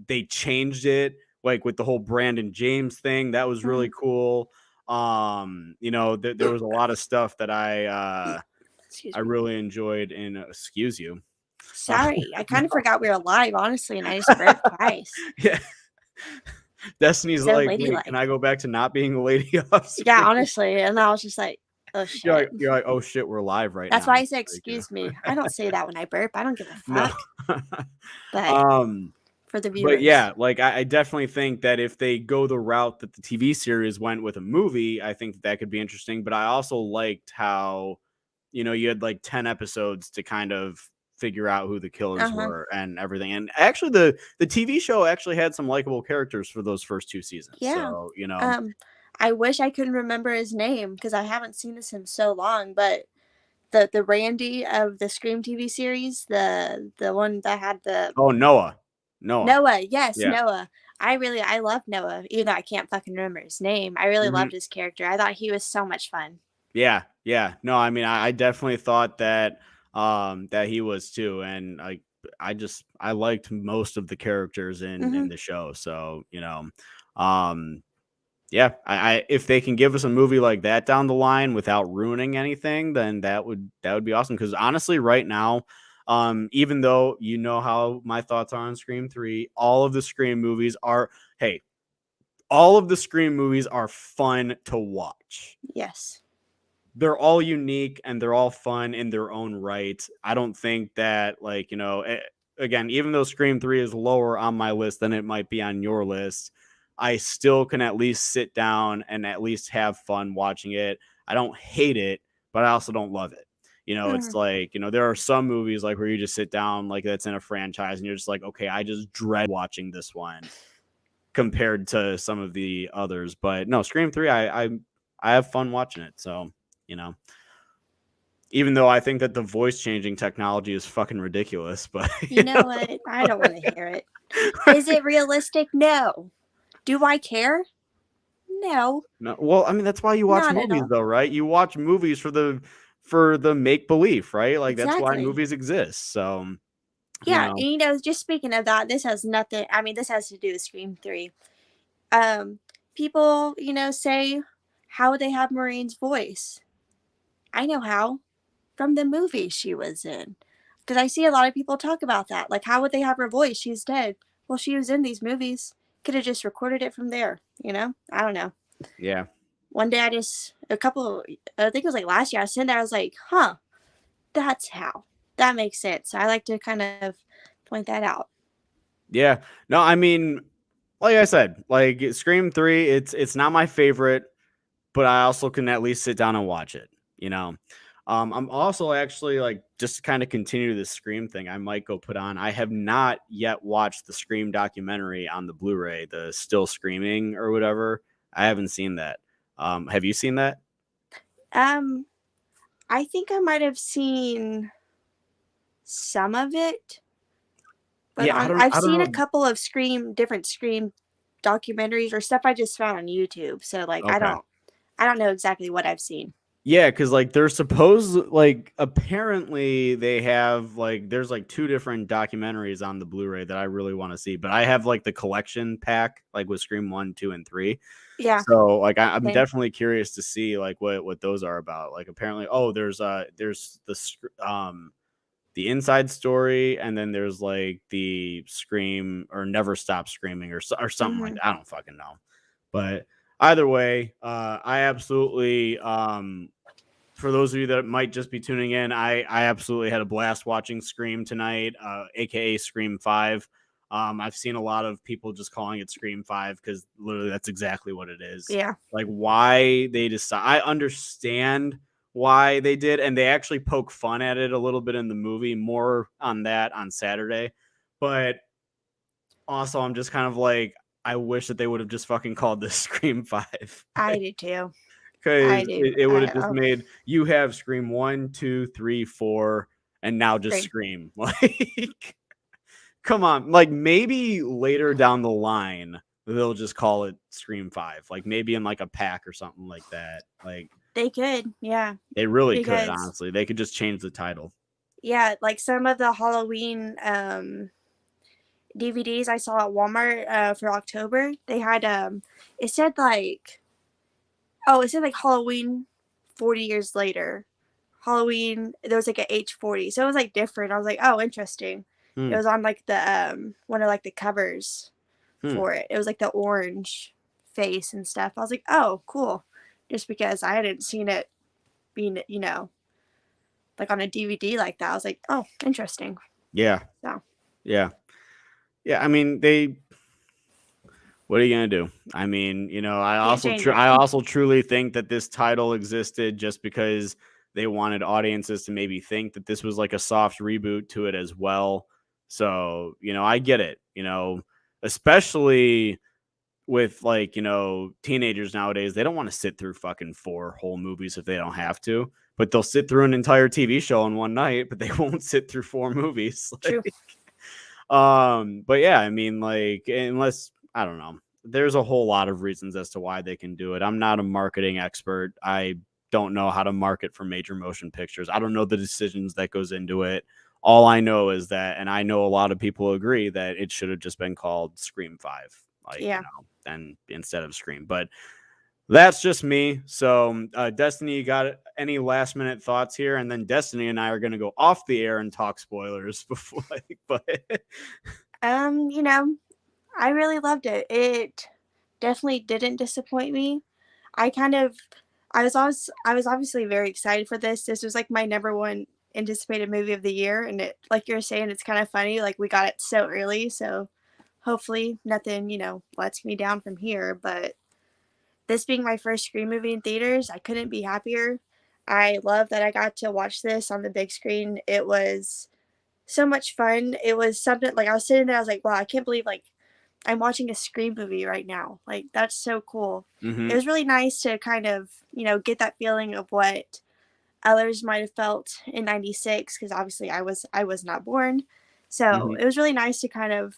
Speaker 1: they changed it like with the whole Brandon James thing. That was really
Speaker 2: Hmm.
Speaker 1: cool. There was a lot of stuff that I
Speaker 2: Excuse me.
Speaker 1: really enjoyed in, excuse you. Uh,
Speaker 2: Sorry, I kind of forgot we were live, honestly, and I just burped twice.
Speaker 1: yeah. Destiny's
Speaker 2: So
Speaker 1: like, wait, can
Speaker 2: ladylike.
Speaker 1: I go back to not being a lady off
Speaker 2: Yeah,
Speaker 1: screen?
Speaker 2: honestly, and I was just like, oh shit.
Speaker 1: You're like, oh shit, we're live right
Speaker 2: That's
Speaker 1: now.
Speaker 2: why I say
Speaker 1: Like,
Speaker 2: excuse me. I don't say that when I burp. I don't give a
Speaker 1: no.
Speaker 2: fuck. But
Speaker 1: um,
Speaker 2: for the
Speaker 1: but
Speaker 2: viewers.
Speaker 1: yeah, like I definitely think that if they go the route that the TV series went with a movie, I think that could be interesting. But I also liked how, you had like 10 episodes to kind of figure out who the killers
Speaker 2: Uh-huh.
Speaker 1: were and everything. And actually the TV show actually had some likable characters for those first 2 seasons.
Speaker 2: Yeah.
Speaker 1: So,
Speaker 2: Um, I wish I could remember his name because I haven't seen this in so long, but the Randy of the Scream TV series, the one that had the
Speaker 1: oh, Noah. Noah.
Speaker 2: Noah, yes,
Speaker 1: Yeah.
Speaker 2: Noah. I love Noah, even though I can't fucking remember his name. I really
Speaker 1: Mhm.
Speaker 2: loved his character. I thought he was so much fun.
Speaker 1: Yeah, yeah. No, I mean, I definitely thought that he was too, and I liked most of the characters in
Speaker 2: Hmm.
Speaker 1: the show. So um, yeah, I if they can give us a movie like that down the line without ruining anything, then that would be awesome. Because honestly, right now, even though you know how my thoughts are on Scream 3, hey, all of the Scream movies are fun to watch.
Speaker 2: Yes.
Speaker 1: They're all unique and they're all fun in their own right. I don't think that again, even though Scream 3 is lower on my list than it might be on your list, I still can at least sit down and at least have fun watching it. I don't hate it, but I also don't love it. It's
Speaker 2: Hmm.
Speaker 1: like, there are some movies like where you just sit down like that's in a franchise and you're just like, okay, I just dread watching this one compared to some of the others. But no, Scream 3, I have fun watching it. So, you know, even though I think that the voice changing technology is fucking ridiculous, but
Speaker 2: You know what? I don't want to hear it. Is it realistic? No. Do I care? No,
Speaker 1: no, well, I mean that's why you watch
Speaker 2: not at
Speaker 1: movies
Speaker 2: all.
Speaker 1: though, right? You watch movies for the make believe, right? Like that's why
Speaker 2: Exactly.
Speaker 1: movies exist. So, you
Speaker 2: Yeah,
Speaker 1: know,
Speaker 2: and just speaking of that, this has nothing. I mean, this has to do with Scream 3. People, say, how would they have Maureen's voice? I know how. From the movie she was in. Because I see a lot of people talk about that. Like, how would they have her voice? She's dead. Well, she was in these movies. Could have just recorded it from there. I don't know.
Speaker 1: yeah.
Speaker 2: One day I think it was like last year, I was sitting there, I was like, huh, that's how. That makes sense. I like to kind of point that out.
Speaker 1: Yeah. No, I mean, like I said, like Scream 3, it's not my favorite, but I also can at least sit down and watch it, you know. I'm also actually like just to kind of continue the Scream thing. I might go put on. I have not yet watched the Scream documentary on the Blu-ray, the Still Screaming or whatever. I haven't seen that. Have you seen that?
Speaker 2: Um, I think I might have seen some of it, but
Speaker 1: Yeah,
Speaker 2: I've
Speaker 1: I don't
Speaker 2: seen a
Speaker 1: know.
Speaker 2: couple of different Scream documentaries or stuff I just found on YouTube. So like
Speaker 1: Okay.
Speaker 2: I don't know exactly what I've seen.
Speaker 1: Yeah, because like they're supposed like apparently they have like there's like 2 different documentaries on the Blu-ray that I really want to see, but I have like the collection pack like with Scream 1, 2, and 3.
Speaker 2: Yeah,
Speaker 1: So like I'm
Speaker 2: same.
Speaker 1: definitely curious to see like what those are about. Like apparently, there's the inside story, and then there's like the Scream or Never Stop Screaming or something like
Speaker 2: Hmm.
Speaker 1: that. I don't fucking know, but either way, I absolutely for those of you that might just be tuning in, I absolutely had a blast watching Scream tonight, aka Scream 5. I've seen a lot of people just calling it Scream 5 because literally that's exactly what it is.
Speaker 2: Yeah.
Speaker 1: Like why they decide, I understand why they did, and they actually poke fun at it a little bit in the movie, more on that on Saturday. But also, I'm just kind of like, I wish that they would have just fucking called this Scream 5.
Speaker 2: I do too. I
Speaker 1: Because
Speaker 2: do.
Speaker 1: it would
Speaker 2: I
Speaker 1: have just made you have Scream 1, 2, 3, 4, and now just
Speaker 2: agree.
Speaker 1: Scream. Like, come on. Like, maybe later down the line, they'll just call it Scream 5. Like, maybe in like a pack or something like that. Like,
Speaker 2: They could, yeah.
Speaker 1: they really could,
Speaker 2: Because
Speaker 1: honestly. They could just change the title.
Speaker 2: yeah, like some of the Halloween DVDs I saw at Walmart for October, they had it said like, oh, it said like Halloween 40 years later. Halloween, there was like an H40. So it was like different. I was like, oh, interesting. It
Speaker 1: Hmm.
Speaker 2: was on like the one of like the covers
Speaker 1: Hmm.
Speaker 2: for it. It was like the orange face and stuff. I was like, oh, cool. Just because I hadn't seen it being, like on a DVD like that. I was like, oh, interesting.
Speaker 1: Yeah.
Speaker 2: So
Speaker 1: Yeah. Yeah. I mean, they. What are you gonna do? I mean,
Speaker 2: can't change
Speaker 1: I
Speaker 2: it.
Speaker 1: also truly think that this title existed just because they wanted audiences to maybe think that this was like a soft reboot to it as well. So, I get it, especially with like, teenagers nowadays, they don't want to sit through fucking 4 whole movies if they don't have to, but they'll sit through an entire TV show in one night, but they won't sit through 4 movies.
Speaker 2: True.
Speaker 1: But yeah, I mean, like, unless I don't know, there's a whole lot of reasons as to why they can do it. I'm not a marketing expert. I don't know how to market for major motion pictures. I don't know the decisions that goes into it. All I know is that, and I know a lot of people agree that it should have just been called Scream 5, like,
Speaker 2: Yeah.
Speaker 1: and instead of Scream. But that's just me. So, Destiny, you got any last minute thoughts here? And then Destiny and I are going to go off the air and talk spoilers before, but
Speaker 2: You know, I really loved it. It definitely didn't disappoint me. I kind of I was obviously very excited for this. This was like my number one anticipated movie of the year, and it, like you're saying, it's kind of funny, like we got it so early, so hopefully nothing, lets me down from here, but this being my first Scream movie in theaters, I couldn't be happier. I love that I got to watch this on the big screen. It was so much fun. It was something like I was sitting there, I was like, wow, I can't believe like I'm watching a Scream movie right now. Like that's so cool. It
Speaker 1: mm-hmm,
Speaker 2: was really nice to kind of, get that feeling of what others might have felt in 96 because obviously I was not born. So,
Speaker 1: mm-hmm,
Speaker 2: it was really nice to kind of,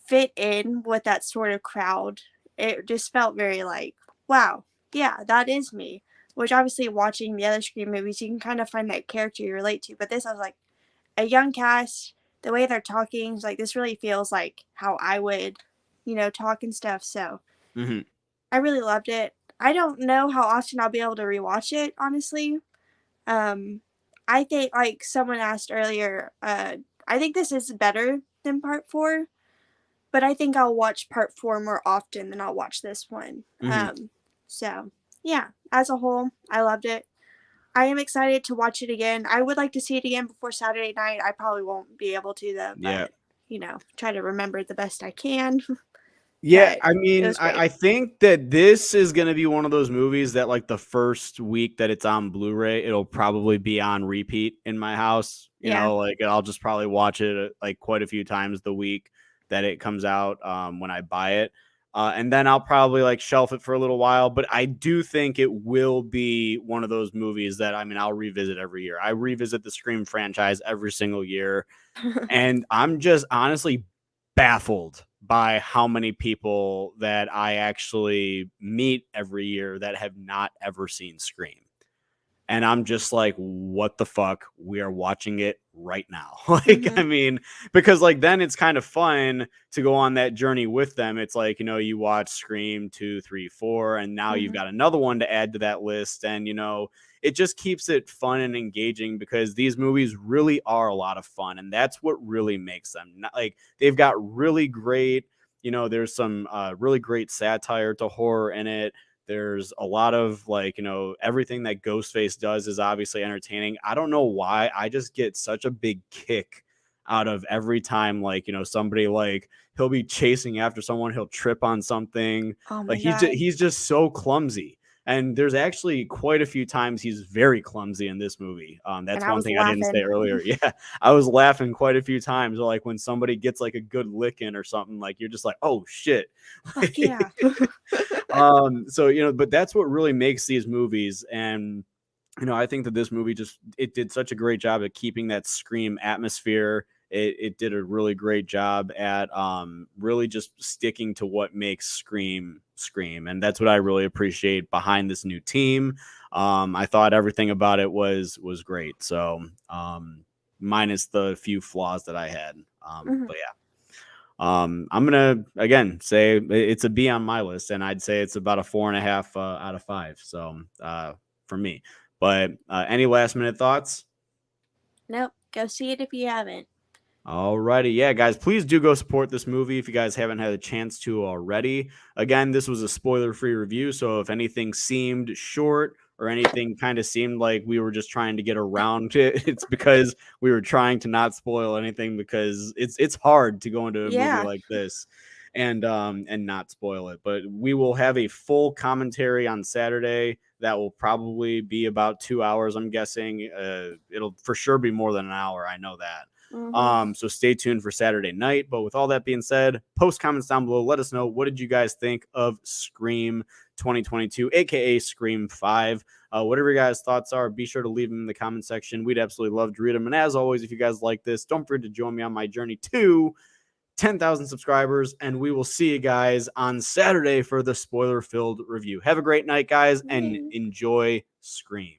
Speaker 2: fit in with that sort of crowd. It just felt very like, wow, yeah, that is me. Which obviously watching the other Scream movies, you can kind of find that character you relate to. But this, I was like, a young cast, the way they're talking, like this really feels like how I would, talk and stuff. So
Speaker 1: mm-hmm.
Speaker 2: I really loved it. I don't know how often I'll be able to rewatch it, honestly. Um, I think, like someone asked earlier, I think this is better than part four, but I think I'll watch part four more often than I'll watch this one.
Speaker 1: Mm-hmm.
Speaker 2: So yeah, as a whole, I loved it. I am excited to watch it again. I would like to see it again before Saturday night. I probably won't be able to though,
Speaker 1: Yeah.
Speaker 2: but try to remember it the best I can.
Speaker 1: Yeah,
Speaker 2: But
Speaker 1: I
Speaker 2: it
Speaker 1: mean,
Speaker 2: was great.
Speaker 1: I think that this is going to be one of those movies that, like, the first week that it's on Blu-ray, it'll probably be on repeat in my house.
Speaker 2: Yeah.
Speaker 1: Like, I'll just probably watch it like quite a few times the week that it comes out, when I buy it. And then I'll probably like shelf it for a little while. But I do think it will be one of those movies that, I mean, I'll revisit every year. I revisit the Scream franchise every single year. And I'm just honestly baffled by how many people that I actually meet every year that have not ever seen Scream. And I'm just like, what the fuck? We are watching it right now. Like, I
Speaker 2: Mhm.
Speaker 1: mean, because like then it's kind of fun to go on that journey with them. It's like, you watch Scream 2, 3, 4, and now you've
Speaker 2: Mhm.
Speaker 1: got another one to add to that list. And, it just keeps it fun and engaging because these movies really are a lot of fun. And that's what really makes them. Not, like, they've got really great, there's some really great satire to horror in it. There's a lot of like, everything that Ghostface does is obviously entertaining. I don't know why. I just get such a big kick out of every time, like, somebody, like, he'll be chasing after someone, he'll trip on something.
Speaker 2: Oh
Speaker 1: Like
Speaker 2: my god.
Speaker 1: he's just so clumsy. And there's actually quite a few times he's very clumsy in this movie.
Speaker 2: And
Speaker 1: That's
Speaker 2: I
Speaker 1: one
Speaker 2: was
Speaker 1: thing I didn't say
Speaker 2: laughing.
Speaker 1: earlier. Yeah, I was laughing quite a few times. Like when somebody gets like a good lick in or something, like you're just like, oh shit.
Speaker 2: Fuck yeah.
Speaker 1: So but that's what really makes these movies. And I think that this movie it did such a great job at keeping that Scream atmosphere. It did a really great job at really just sticking to what makes Scream, and that's what I really appreciate behind this new team. I thought everything about it was great. So minus the few flaws that I had.
Speaker 2: Mhm.
Speaker 1: But yeah. I'm gonna again say it's a B on my list, and I'd say it's about a 4.5 out of 5. So for me. But any last minute thoughts?
Speaker 2: Nope. Go see it if you haven't.
Speaker 1: Alrighty, yeah, guys, please do go support this movie if you guys haven't had a chance to already. Again, this was a spoiler-free review, so if anything seemed short or anything kind of seemed like we were just trying to get around it, it's because we were trying to not spoil anything, because it's hard to go into a movie
Speaker 2: Yeah.
Speaker 1: like this and not spoil it. But we will have a full commentary on Saturday that will probably be about 2 hours, I'm guessing. It'll for sure be more than an hour, I know that.
Speaker 2: Mhm.
Speaker 1: So stay tuned for Saturday night. But with all that being said, post comments down below. Let us know, what did you guys think of Scream 2022, aka Scream 5? Whatever your guys' thoughts are, be sure to leave them in the comment section. We'd absolutely love to read them. And as always, if you guys like this, don't forget to join me on my journey to 10,000 subscribers. And we will see you guys on Saturday for the spoiler-filled review. Have a great night, guys, and
Speaker 2: Yay.
Speaker 1: enjoy Scream.